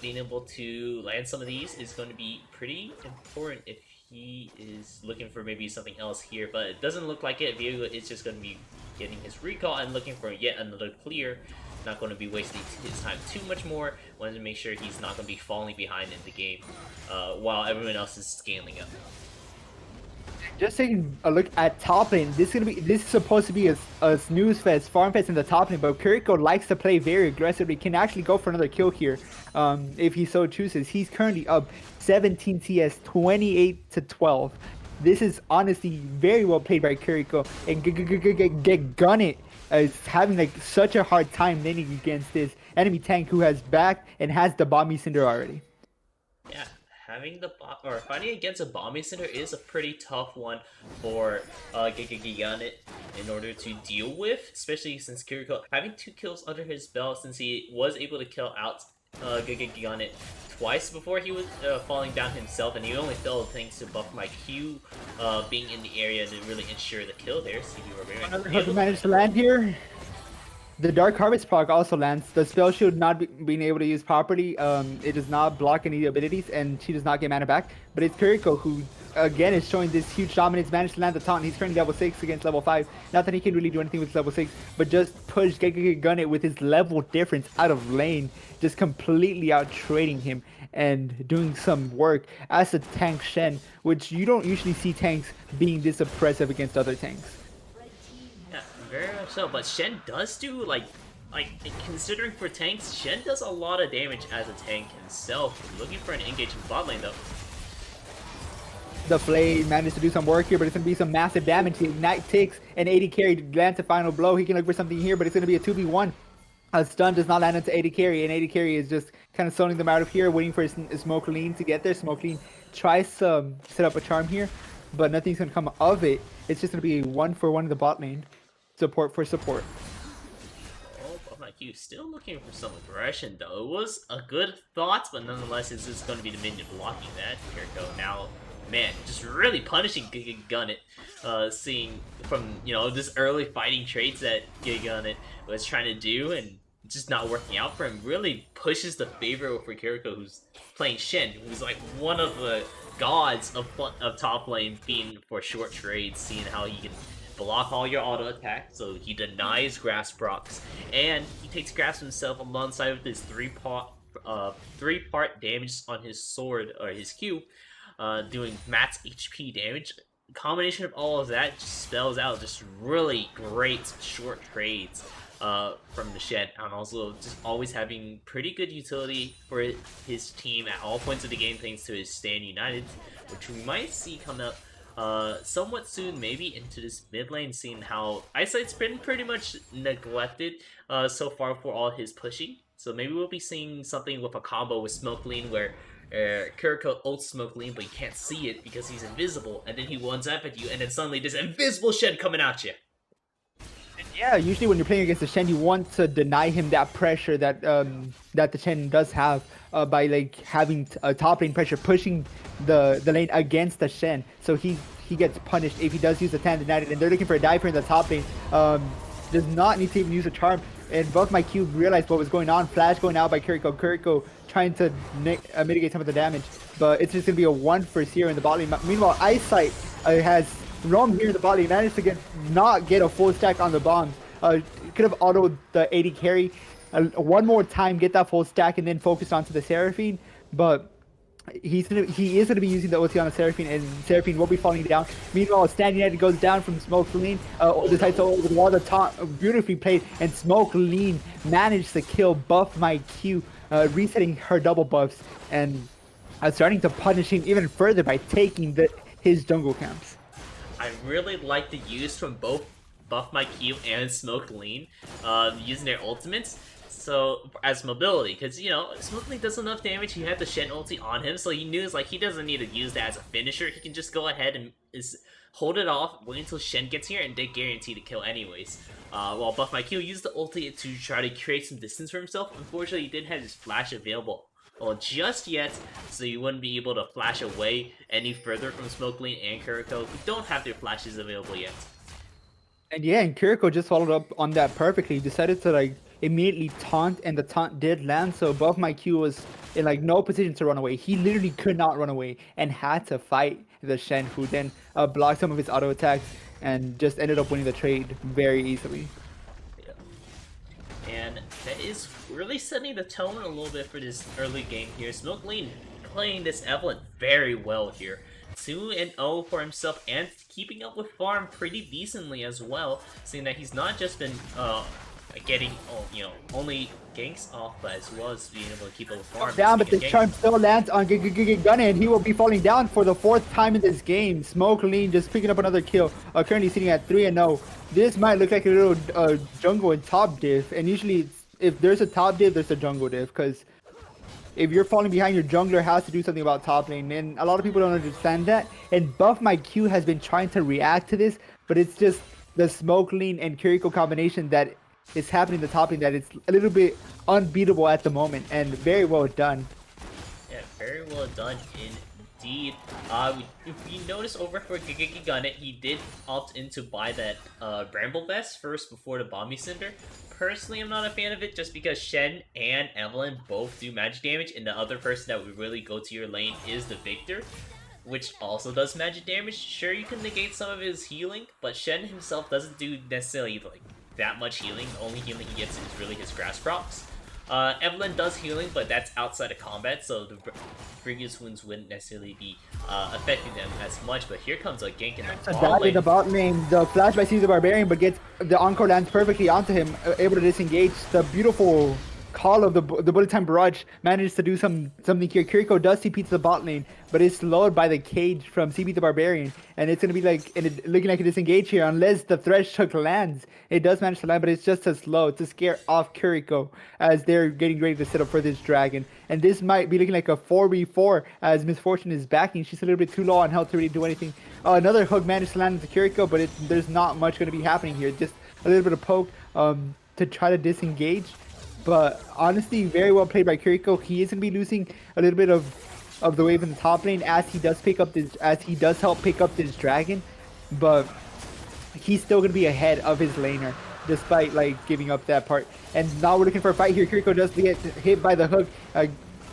Being able to land some of these is going to be pretty important if he is looking for maybe something else here, but it doesn't look like it. Viego is just going to be getting his recall and looking for yet another clear. Not going to be wasting his time too much more. Wanted to make sure he's not going to be falling behind in the game while everyone else is scaling up.
Just taking a look at top lane, this is supposed to be a snooze fest, farm fest in the top lane, but Kiriko likes to play very aggressively, can actually go for another kill here if he so chooses. He's currently up 17 CS, 28-12. This is honestly very well played by Kiriko, and get gun it is having like such a hard time laning against this enemy tank who has back and has the Bomby Cinder already.
Yeah. Having fighting against a Bomby Cinder is a pretty tough one for Giganit in order to deal with, especially since Kiriko having 2 kills under his belt since he was able to kill out Giganit twice before he was falling down himself, and he only fell thanks to Buff My Q being in the area to really ensure the kill there. CB Barbarian
Another hook managed to land here. The Dark Harvest proc also lands. The spell shield not being able to use properly. It does not block any abilities, and she does not get mana back. But it's Kiriko who, again, is showing this huge dominance. Managed to land the taunt. He's currently level 6 against level 5. Not that he can really do anything with level 6, but just push Gun it with his level difference out of lane. Just completely out trading him and doing some work as a tank Shen, which you don't usually see tanks being this oppressive against other tanks.
Yeah, very much so, but Shen does do, like considering for tanks, Shen does a lot of damage as a tank himself. Looking for an engage in bot lane, though.
The Flay managed to do some work here, but it's going to be some massive damage. The Ignite ticks, and AD carry lands a final blow. He can look for something here, but it's going to be a 2v1. A stun does not land into AD carry, and AD carry is just kind of zoning them out of here, waiting for Smoke Lean to get there. Smoke Lean tries to set up a charm here, but nothing's going to come of it. It's just going to be 1-for-1 in the bot lane. Support for support.
Oh, but like you still looking for some aggression, though. It was a good thought, but nonetheless, is this going to be the minion blocking that? Here we go. Now, man, just really punishing Giganit. Seeing from, this early fighting traits that Giganit was trying to do and just not working out for him, really pushes the favor for Kiriko, who's playing Shen, who's like one of the gods of top lane, being for short trades, seeing how he can block all your auto attacks, so he denies grass procs, and he takes grass himself alongside with his three-part damage on his sword, or his Q, doing max HP damage. A combination of all of that just spells out just really great short trades from the Shen, and also just always having pretty good utility for his team at all points of the game thanks to his stand united, which we might see come up somewhat soon, maybe into this mid lane, seeing how Eyesight's been pretty much neglected so far for all his pushing. So maybe we'll be seeing something with a combo with Smoke Lean where Kiriko ults Smoke Lean, but you can't see it because he's invisible, and then he ones up at you, and then suddenly there's invisible Shen coming at you.
Yeah, usually when you're playing against the Shen, you want to deny him that pressure that that the Shen does have by like having top lane pressure, pushing the lane against the Shen, so he gets punished if he does use the Tandem United, and they're looking for a diver in the top lane. Does not need to even use a charm, and both my cube realized what was going on. Flash going out by Kiriko. Kiriko trying to mitigate some of the damage, but it's just gonna be a 1-for here in the bot lane. Meanwhile, Eyesight has roam here in the bot lane, managed to not get a full stack on the bombs. Could have autoed the 80 carry one more time, get that full stack, and then focus onto the Seraphine. But he is gonna be using the ulti on the Seraphine, and Seraphine will be falling down. Meanwhile, Stand United goes down from Smoke Lean. Decides to over the wall, the top beautifully played, and Smoke Lean managed to kill Buff My Q, resetting her double buffs and starting to punish him even further by taking his jungle camps.
I really like the use from both Buff My Q and Smoke Lean using their ultimates so as mobility, because you know Smoke Lean does enough damage. He had the Shen ulti on him, so he knew it's like he doesn't need to use that as a finisher. He can just go ahead and hold it off, wait until Shen gets here, and they guarantee to kill anyways. While Buff My Q used the ulti to try to create some distance for himself. Unfortunately, he didn't have his flash available just yet, so you wouldn't be able to flash away any further from Smoke Lean and Kiriko, who don't have their flashes available yet.
And yeah, and Kiriko just followed up on that perfectly. He decided to like immediately taunt, and the taunt did land, so above my Q was in like no position to run away. He literally could not run away and had to fight the Shen, who then blocked some of his auto attacks and just ended up winning the trade very easily.
And that is really setting the tone a little bit for this early game here. Smoke Lean playing this Evelyn very well here. 2-0 for himself and keeping up with farm pretty decently as well, seeing that he's not just been getting only ganks off, but as well as being able to keep up with farm.
Down, but the charm still lands on Gunna, and he will be falling down for the 4th time in this game. Smoke Lean just picking up another kill, currently sitting at 3-0. This might look like a little jungle and top diff, and usually if there's a top diff, there's a jungle diff, because if you're falling behind, your jungler has to do something about top lane, and a lot of people don't understand that. And Buff My Q has been trying to react to this, but it's just the Smoke Lean and Kiriko combination that is happening in the top lane that it's a little bit unbeatable at the moment, and very well done.
Yeah, very well done indeed. If you notice over for Gunna, he did opt in to buy that Bramble Vest first before the Bomby Cinder. Personally, I'm not a fan of it just because Shen and Evelyn both do magic damage, and the other person that would really go to your lane is the Victor, which also does magic damage. Sure, you can negate some of his healing, but Shen himself doesn't do necessarily like that much healing. The only healing he gets is really his grass procs. Evelyn does healing, but that's outside of combat, so the previous wounds wouldn't necessarily be affecting them as much. But here comes a gank in the bot lane.
The bot lane, the flash by Caesar Barbarian, but gets the encore lands perfectly onto him, able to disengage. The beautiful call of the bullet time barrage manages to do something here. Kiriko does TP to the bot lane, but it's slowed by the cage from CB the Barbarian, and it's gonna be like looking like a disengage here unless the thresh hook lands. It does manage to land, but it's just as slow to scare off Kiriko as they're getting ready to set up for this dragon. And this might be looking like a 4v4 as Misfortune is backing. She's a little bit too low on health to really do anything. Another hook managed to land into Kiriko, but there's not much going to be happening here. Just a little bit of poke to try to disengage. But honestly, very well played by Kiriko. He is going to be losing a little bit of the wave in the top lane as he does help pick up this dragon, but he's still going to be ahead of his laner despite like giving up that part. And now we're looking for a fight here. Kiriko does get hit by the hook,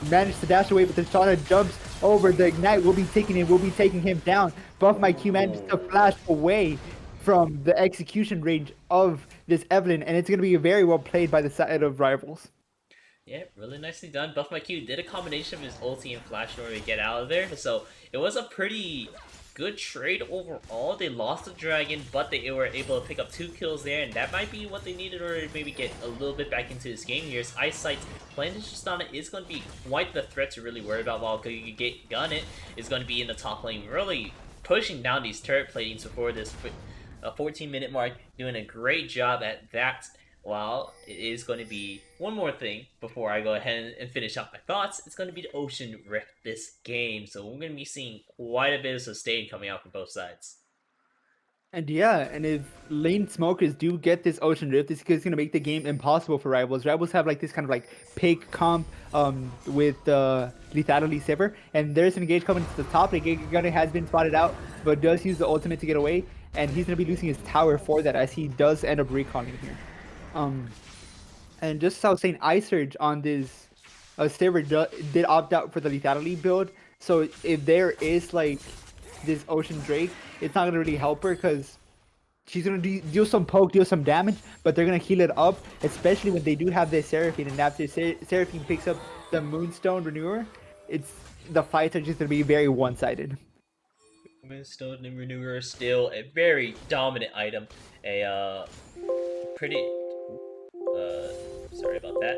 managed to dash away, but the Shauna jumps over. The ignite will be taking him down. Buff My Q manages to flash away from the execution range of this Evelyn, and it's going to be very well played by the side of rivals.
Yeah, really nicely done. Buff My Q did a combination of his ulti and flash in order to get out of there, so it was a pretty good trade overall. They lost the dragon, but they were able to pick up 2 kills there, and that might be what they needed in order to maybe get a little bit back into this game here. As Eyesight playing this Tristana is going to be quite the threat to really worry about, while Gunit is going to be in the top lane, really pushing down these turret platings before this 14-minute mark, doing a great job at that. While it is going to be one more thing before I go ahead and finish up my thoughts, it's going to be the Ocean Rift this game. So we're going to be seeing quite a bit of sustain coming out from both sides.
And yeah, and if lane smokers do get this Ocean Rift, it's going to make the game impossible for rivals. Rivals have like this kind of like pig comp with lethality Sivir, and there's an engage coming to the top. Gunner has been spotted out, but does use the ultimate to get away, and he's going to be losing his tower for that as he does end up recalling here. And just as I was saying, Ice Surge on this Sivir did opt out for the lethality build. So if there is like this Ocean Drake, it's not gonna really help her because she's gonna deal some poke, deal some damage, but they're gonna heal it up, especially when they do have their Seraphine. And after Seraphine picks up the Moonstone Renewer, the fights are just gonna be very one-sided.
Moonstone Renewer is still a very dominant item. Pretty sorry about that.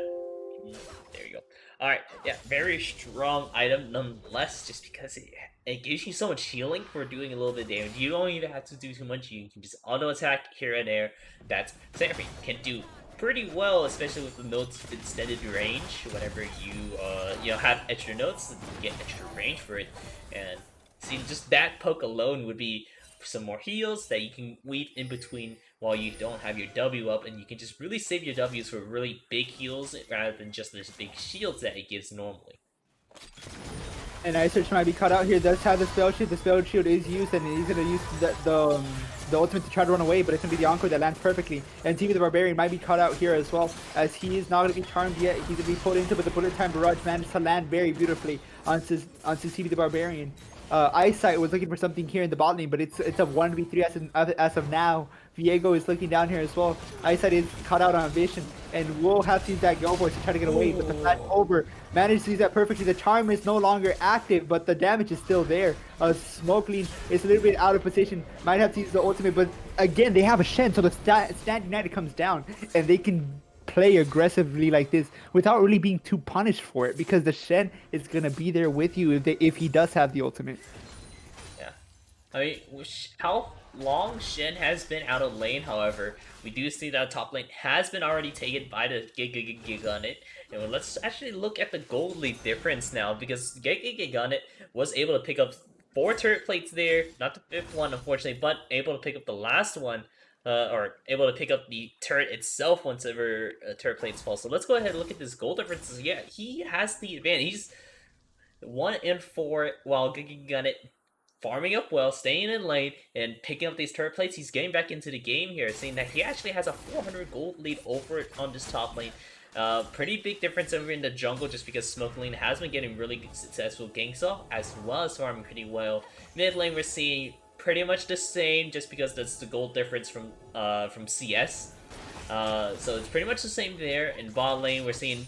There you go. Alright, yeah, very strong item nonetheless, just because it gives you so much healing for doing a little bit of damage. You don't even have to do too much, you can just auto attack here and there. That Seraphine can do pretty well, especially with the notes extended range. Whenever you have extra notes, you get extra range for it. And see, just that poke alone would be some more heals that you can weave in between while you don't have your W up, and you can just really save your Ws for really big heals rather than just those big shields that it gives normally.
And Ice Surge might be cut out here. Does have the spell shield. The spell shield is used, and he's gonna use the ultimate to try to run away, but it's gonna be the Encore that lands perfectly. And TV the Barbarian might be cut out here as well, as he is not gonna be charmed yet. He's gonna be pulled into, but the bullet time barrage managed to land very beautifully onto TV the Barbarian. Eyesight was looking for something here in the bot lane, but it's a 1v3 as of now. Viego is looking down here as well. Eyesight is cut out on Vision, and we'll have to use that Go Voice to try to get away, but the flash over managed to use that perfectly. The charm is no longer active, but the damage is still there. Smokeling is a little bit out of position, might have to use the ultimate, but again, they have a Shen, so the Stand United comes down, and they can play aggressively like this without really being too punished for it, because the Shen is gonna be there with you if he does have the ultimate.
Yeah, I mean, how long Shen has been out of lane, however, we do see that top lane has been already taken by the Gunit. And let's actually look at the gold lead difference now, because Gunit was able to pick up 4 turret plates there, not the 5th one unfortunately, but able to pick up the last one. Or able to pick up the turret itself once ever turret plates fall. So let's go ahead and look at this gold differences. Yeah, he has the advantage. He's 1 and 4 while Gunit farming up well, staying in lane, and picking up these turret plates. He's getting back into the game here, saying that he actually has a 400 gold lead over it on this top lane. Pretty big difference over in the jungle, just because Smokeling has been getting really successful ganks off, as well as farming pretty well. Mid lane, we're seeing pretty much the same, just because that's the gold difference from CS. So it's pretty much the same there. In bot lane, we're seeing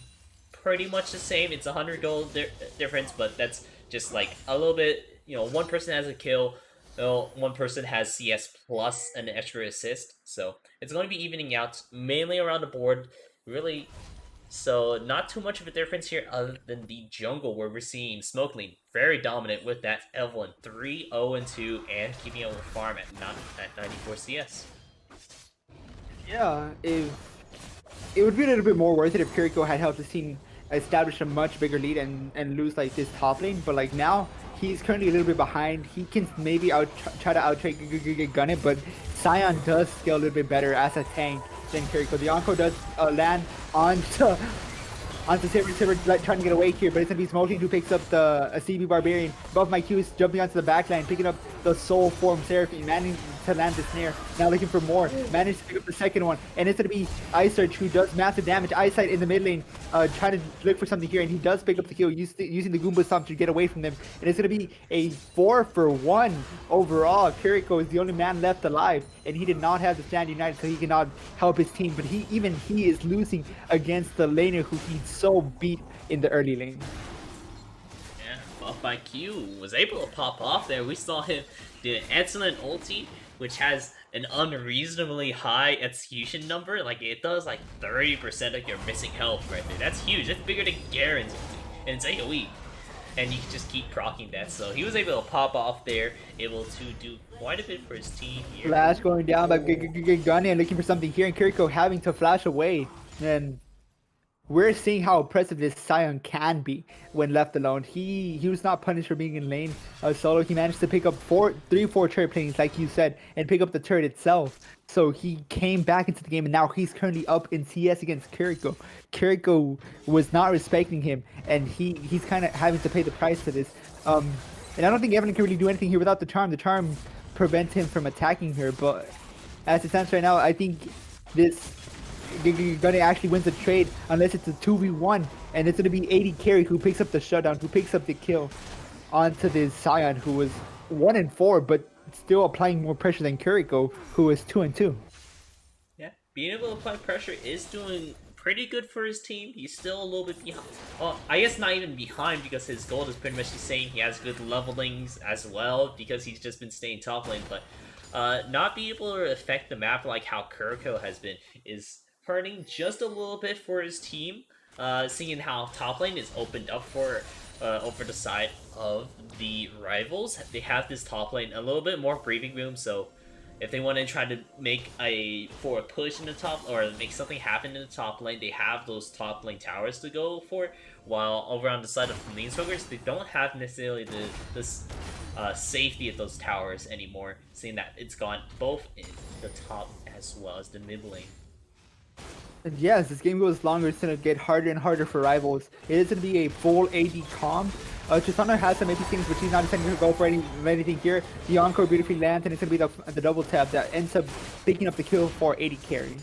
pretty much the same. It's 100 gold difference, but that's just like a little bit, one person has a kill, one person has CS plus an extra assist. So it's going to be evening out mainly around the board, really. So not too much of a difference here other than the jungle, where we're seeing Smokeling very dominant with that Evelyn 3-0-2 and keeping up with farm at 94 CS.
Yeah, it would be a little bit more worth it if Kiriko had helped the team establish a much bigger lead and lose like this top lane, but like now he's currently a little bit behind. He can maybe try to out-trade Gunit, but Sion does scale a little bit better as a tank than Kiriko. The Encore does land onto Sivir trying to get away here, but it's gonna be Smoking who picks up the CB Barbarian. Above my Q is jumping onto the backline, picking up the soul form Seraphine, managing to land the snare. Now looking for more, managed to pick up the second one, and it's gonna be Ice Surge who does massive damage. Eyesight in the mid lane, trying to look for something here, and he does pick up the kill using the Goomba Stomp to get away from them. And it's gonna be a 4-for-1 overall. Kiriko is the only man left alive, and he did not have the Stand United, so he cannot help his team. But he is losing against the laner who he so beat in the early lane.
Yeah, Buff by Q was able to pop off there. We saw him do an excellent ulti, which has an unreasonably high execution number. Like, it does like 30% of your missing health right there. That's huge. That's bigger than Garen's ulti. And it's AoE. And you can just keep proccing that. So he was able to pop off there, able to do quite a bit for his team here.
Flash going down by Gunny and looking for something here, and Kiriko having to flash away. And we're seeing how impressive this Sion can be when left alone. He was not punished for being in lane solo. He managed to pick up 4 turret planes, like you said, and pick up the turret itself. So he came back into the game, and now he's currently up in CS against Kiriko. Kiriko was not respecting him, and he's kind of having to pay the price for this. And I don't think Evan can really do anything here without the charm. The charm prevents him from attacking her, but as it stands right now, I think this gonna actually wins the trade unless it's a 2v1, and it's gonna be AD Carry who picks up the shutdown, who picks up the kill onto this Sion, who was 1-4, but still applying more pressure than Kiriko, who is 2-2.
Yeah, being able to apply pressure is doing pretty good for his team. He's still a little bit behind. Well, I guess not even behind, because his gold is pretty much the same. He has good levelings as well because he's just been staying top lane, but not being able to affect the map like how Kiriko has been is hurting just a little bit for his team, seeing how top lane is opened up for over the side of the rivals. They have this top lane a little bit more breathing room, so if they want to try to make a forward push in the top, or make something happen in the top lane, they have those top lane towers to go for. While over on the side of the Planeswalkers, they don't have necessarily the safety of those towers anymore, seeing that it's gone both in the top as well as the mid lane.
And yes, this game goes longer, it's going to get harder and harder for rivals. It is going to be a full AD comp. Tristana has some AP things, but she's not intending to go for anything here. The Encore beautifully lands, and it's going to be the double tap that ends up picking up the kill for AD carry.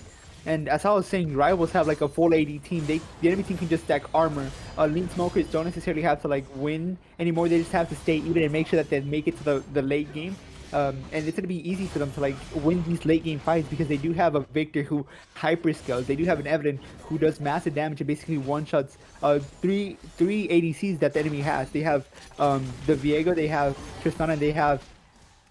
And as I was saying, rivals have like a full AD team. The enemy team can just stack armor. Lean smokers don't necessarily have to like win anymore. They just have to stay even and make sure that they make it to the late game. And it's going to be easy for them to like win these late game fights because they do have a Victor who hyper scales. They do have an Evelyn who does massive damage and basically one shots three ADCs that the enemy has. They have the Viego, they have Tristana, and they have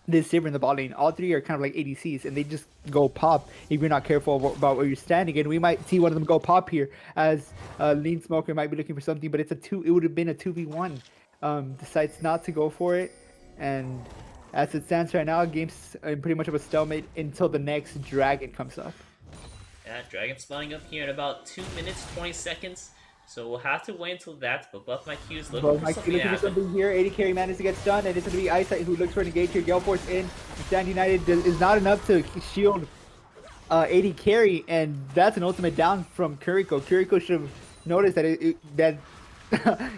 this Sivir in the bot lane. All three are kind of like ADCs, and they just go pop if you're not careful about where you're standing. And we might see one of them go pop here, as Lean Smoker might be looking for something, but it would have been a 2v1. Decides not to go for it, and as it stands right now, game's in pretty much of a stalemate until the next dragon comes up.
Yeah, dragon spawning up here in about 2 minutes 20 seconds. So we'll have to wait until that, but Buff My Q is looking for something
here. AD carry managed to get stunned, and it's going to be Eyesight who looks for an engage here. Gale Force in. Stand United is not enough to shield AD carry, and that's an ultimate down from Kiriko. Kiriko should have noticed that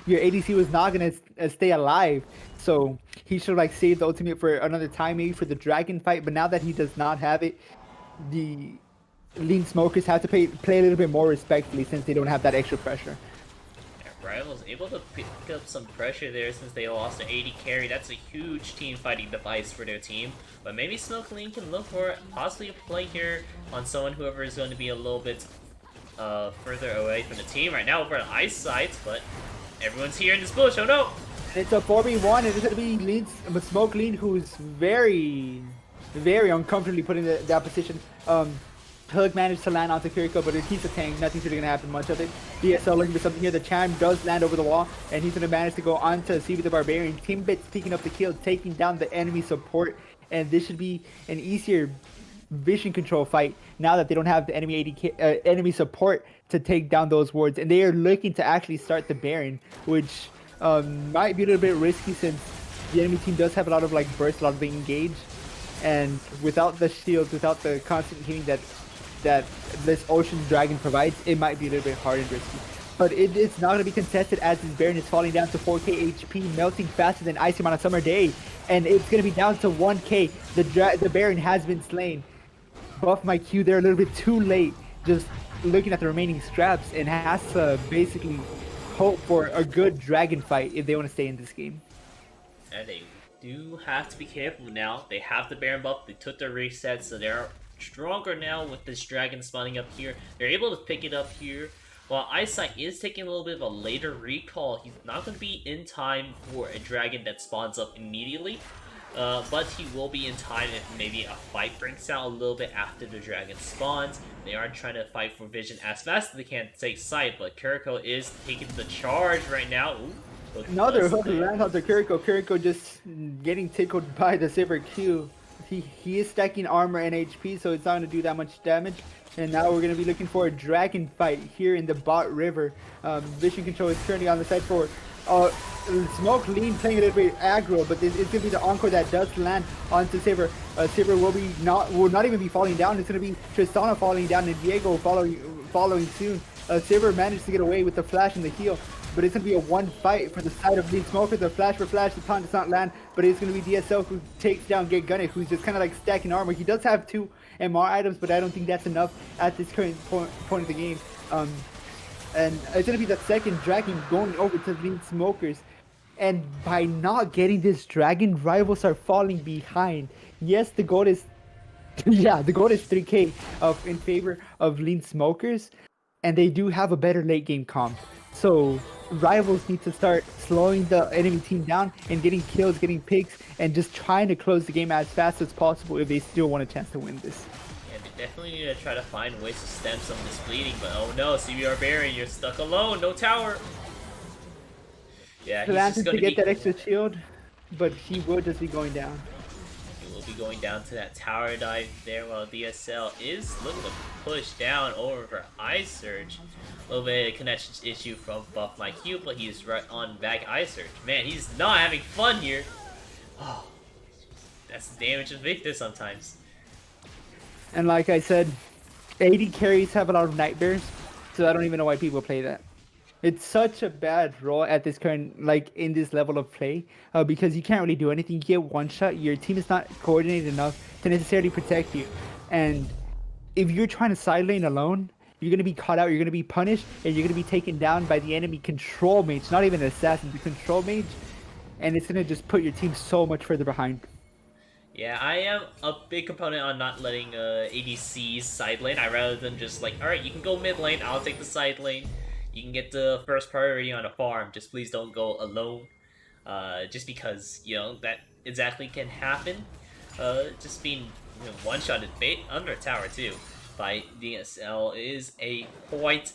your ADC was not going to stay alive, so he should have like saved the ultimate for another time, maybe for the dragon fight. But now that he does not have it, the Lean Smokers have to play a little bit more respectfully since they don't have that extra pressure.
Yeah, Rivals able to pick up some pressure there since they lost an AD carry. That's a huge team fighting device for their team. But maybe Smoke Lean can look for possibly a play here on whoever is going to be a little bit further away from the team. Right now over on Ice Sight, but everyone's here in this bush. Oh no!
It's a 4v1, and it's going to be Smoke Lean, who's very, very uncomfortably put in that position. Hug managed to land onto Kiriko, but he's a tank. Nothing's really going to happen much of it. DSL looking for something here. The Charm does land over the wall, and he's going to manage to go on to CV the Barbarian. Timbit's picking up the kill, taking down the enemy support, and this should be an easier vision control fight now that they don't have the enemy support to take down those wards. And they are looking to actually start the Baron, which might be a little bit risky since the enemy team does have a lot of like burst, a lot of engage, and without the shields, without the constant healing that this Ocean Dragon provides, it might be a little bit hard and risky. But it's not going to be contested as this Baron is falling down to 4k HP, melting faster than ice cream on a summer day, and it's going to be down to 1k. The Baron has been slain. Buff My Q, they're a little bit too late, just looking at the remaining scraps, and has to basically hope for a good dragon fight if they want to stay in this game.
And they do have to be careful now. They have the Baron buff, they took their reset, so they're stronger now with this dragon spawning up here. They're able to pick it up here while Eyesight is taking a little bit of a later recall, he's not going to be in time for a dragon that spawns up immediately. But he will be in time if maybe a fight breaks out a little bit after the dragon spawns. They are trying to fight for vision as fast as they can to take sight, but Kiriko is taking the charge right now. Ooh,
Another hook lands onto Kiriko. Kiriko just getting tickled by the Silver Q. He is stacking armor and HP, so it's not going to do that much damage. And now we're going to be looking for a dragon fight here in the bot river. Vision control is currently on the side forward. Smoke Lean playing a little bit aggro, but it's going to be the encore that does land onto Saber. Saber will not even be falling down. It's going to be Tristana falling down and Diego following soon. Saber managed to get away with the flash and the heal, but it's going to be a one fight for the side of Lean Smoker. The flash for flash, the taunt does not land, but it's going to be DSL who takes down Get Gunner, who's just kind of like stacking armor. He does have 2 MR items, but I don't think that's enough at this current point of the game. And it's going to be the second dragon going over to Lean Smokers. And by not getting this dragon, rivals are falling behind. Yes, the goal is, the goal is 3k in favor of Lean Smokers, and they do have a better late game comp. So rivals need to start slowing the enemy team down and getting kills, getting picks, and just trying to close the game as fast as possible if they still want a chance to win this.
Yeah, they definitely need to try to find ways to stem some of this bleeding, but oh no, CBR Baron, you're stuck alone, no tower. Yeah, he's just going
to get that extra shield, but he will just be going down.
He will be going down to that tower dive there while DSL is looking to push down over for Ice Surge. A little bit of connection issue from Buff My Q, but he's right on back Ice Surge. Man, he's not having fun here. Oh, that's the damage of Victor sometimes.
And like I said, AD carries have a lot of nightmares, so I don't even know why people play that. It's such a bad role at this current, like, in this level of play, because you can't really do anything. You get one shot, your team is not coordinated enough to necessarily protect you. And if you're trying to side lane alone, you're going to be caught out, you're going to be punished, and you're going to be taken down by the enemy control mage, not even an assassin, the control mage, and it's going to just put your team so much further behind.
Yeah, I am a big component on not letting ADCs side lane. I'd rather than just like, alright, you can go mid lane, I'll take the side lane. You can get the first priority on a farm, just please don't go alone. Just because, you know, that exactly can happen. Just being one-shotted bait under a tower too by DSL is quite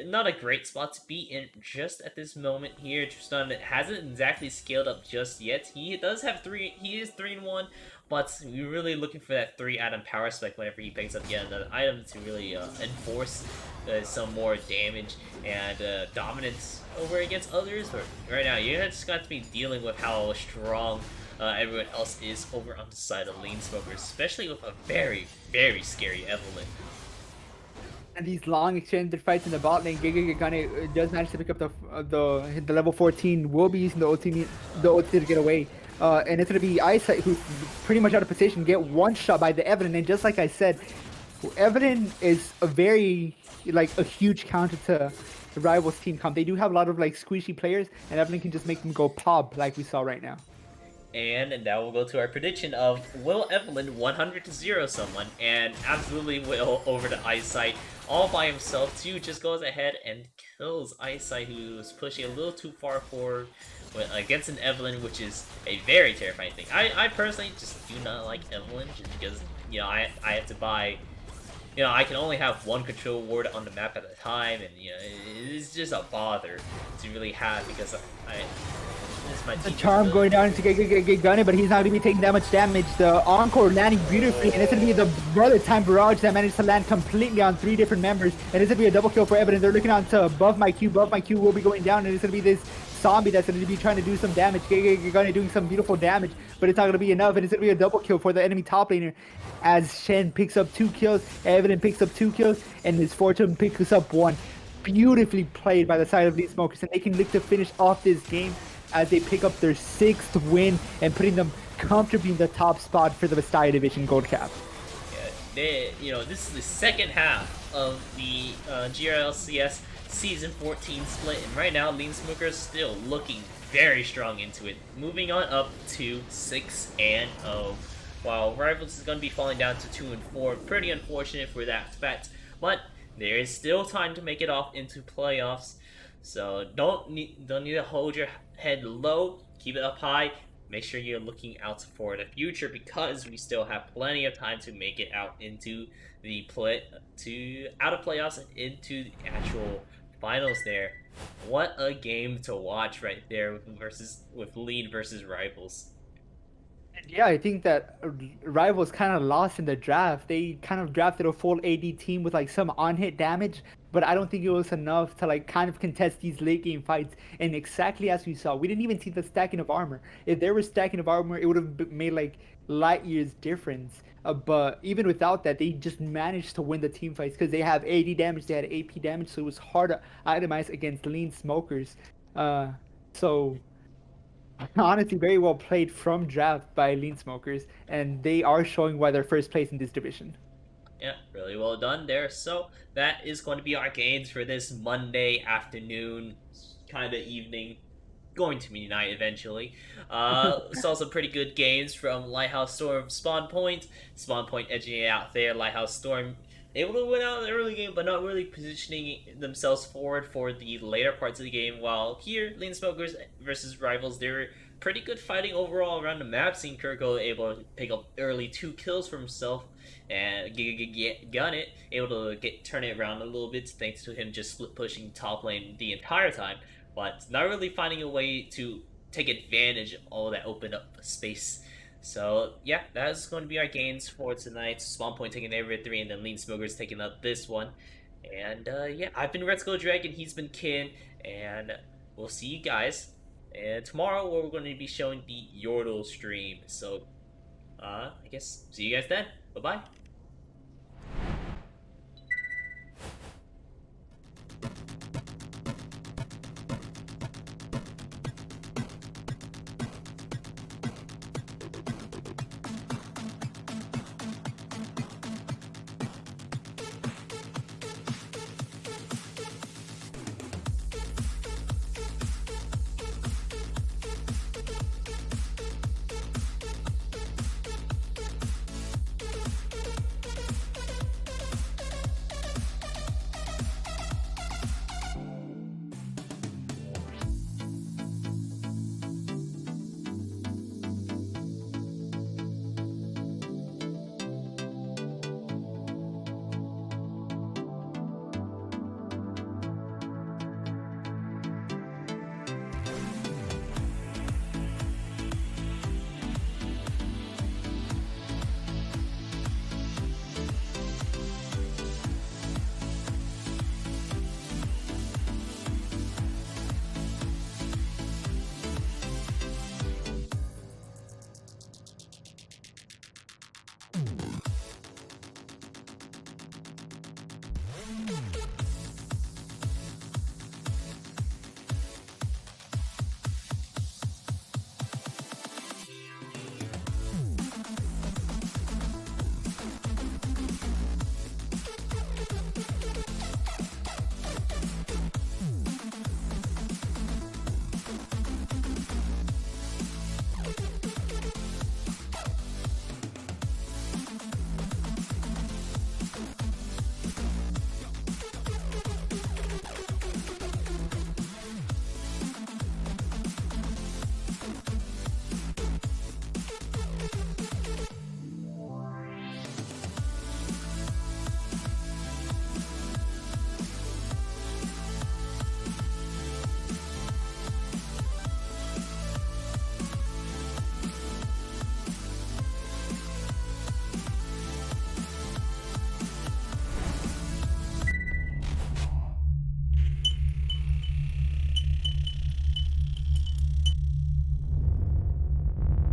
not a great spot to be in just at this moment here. Tristan hasn't exactly scaled up just yet. He does have he is 3-1, but we're really looking for that 3-item power spec whenever he picks up yet another item to really enforce some more damage and dominance over against others. But right now, you just got to be dealing with how strong everyone else is over on the side of Lean Smokers, especially with a very, very scary Evelyn.
And these long extended fights in the bot lane, Gigagane does manage to pick up the level 14. Will be using the ulti to get away. And it's going to be Eyesight, who's pretty much out of position, get one shot by the Evelyn. And just like I said, Evelyn is a huge counter to the rivals team comp. They do have a lot of like squishy players, and Evelyn can just make them go pop like we saw right now.
And now we'll go to our prediction of will Evelyn 100-0 someone, and absolutely will over to Eyesight all by himself too. Just goes ahead and kills Eyesight, who's pushing a little too far forward against an Evelyn, which is a very terrifying thing. I personally just do not like Evelyn just because I have to buy. I can only have one control ward on the map at a time, and it's just a bother to really have because
the charm going down to get Gunny, but he's not going to be taking that much damage. The encore landing beautifully, and it's going to be the brother time barrage that managed to land completely on 3 different members, and it's going to be a double kill for Evan. They're looking on to Buff My Q. Buff My Q will be going down, and it's going to be this zombie that's going to be trying to do some damage. Gunny doing some beautiful damage, but it's not going to be enough, and it's going to be a double kill for the enemy top laner as Shen picks up 2 kills, Evan picks up 2 kills, and his Fortune picks up 1. Beautifully played by the side of these smokers, and they can look to finish off this game as they pick up their 6th win and putting them comfortably in the top spot for the Vastaya Division Gold Cap.
Yeah, this is the second half of the GRLCS Season 14 split, and right now Lean Smoker is still looking very strong into it, moving on up to 6-0, while Rivals is going to be falling down to 2-4. Pretty unfortunate for that fact, but There is still time to make it off into playoffs, so don't need to hold your head low. Keep it up high. Make sure you're looking out for the future because we still have plenty of time to make it out into the out of playoffs and into the actual finals. There, what a game to watch right there with lead versus rivals.
And yeah, I think that Rivals kind of lost in the draft. They kind of drafted a full AD team with like some on-hit damage, but I don't think it was enough to like kind of contest these late game fights. And exactly as we saw, we didn't even see the stacking of armor. If there was stacking of armor, it would have made like light years difference. But even without that, they just managed to win the team fights because they have AD damage, they had AP damage, so it was hard to itemize against lean smokers. Uh, so honestly, very well played from draft by Lean Smokers, and they are showing why they're first place in this division.
Yeah, really well done there. So that is going to be our games for this Monday afternoon, kind of evening, going to be night eventually. Saw some pretty good games from Lighthouse Storm Spawn Point. Spawn Point edging it out there. Lighthouse Storm able to win out in the early game, but not really positioning themselves forward for the later parts of the game. While here, Lean Smokers versus Rivals, they're pretty good fighting overall around the map. Seeing Kirko able to pick up early 2 kills for himself and gun it, able to turn it around a little bit thanks to him just split pushing top lane the entire time, but not really finding a way to take advantage of all that opened up space. So yeah, that's going to be our gains for tonight. Spawn Point taking every 3, and then Lean Smokers taking up this one. And yeah, I've been Red Skull Dragon, he's been Kin, and we'll see you guys. And tomorrow we're going to be showing the Yordle stream. So I guess see you guys then. Bye bye.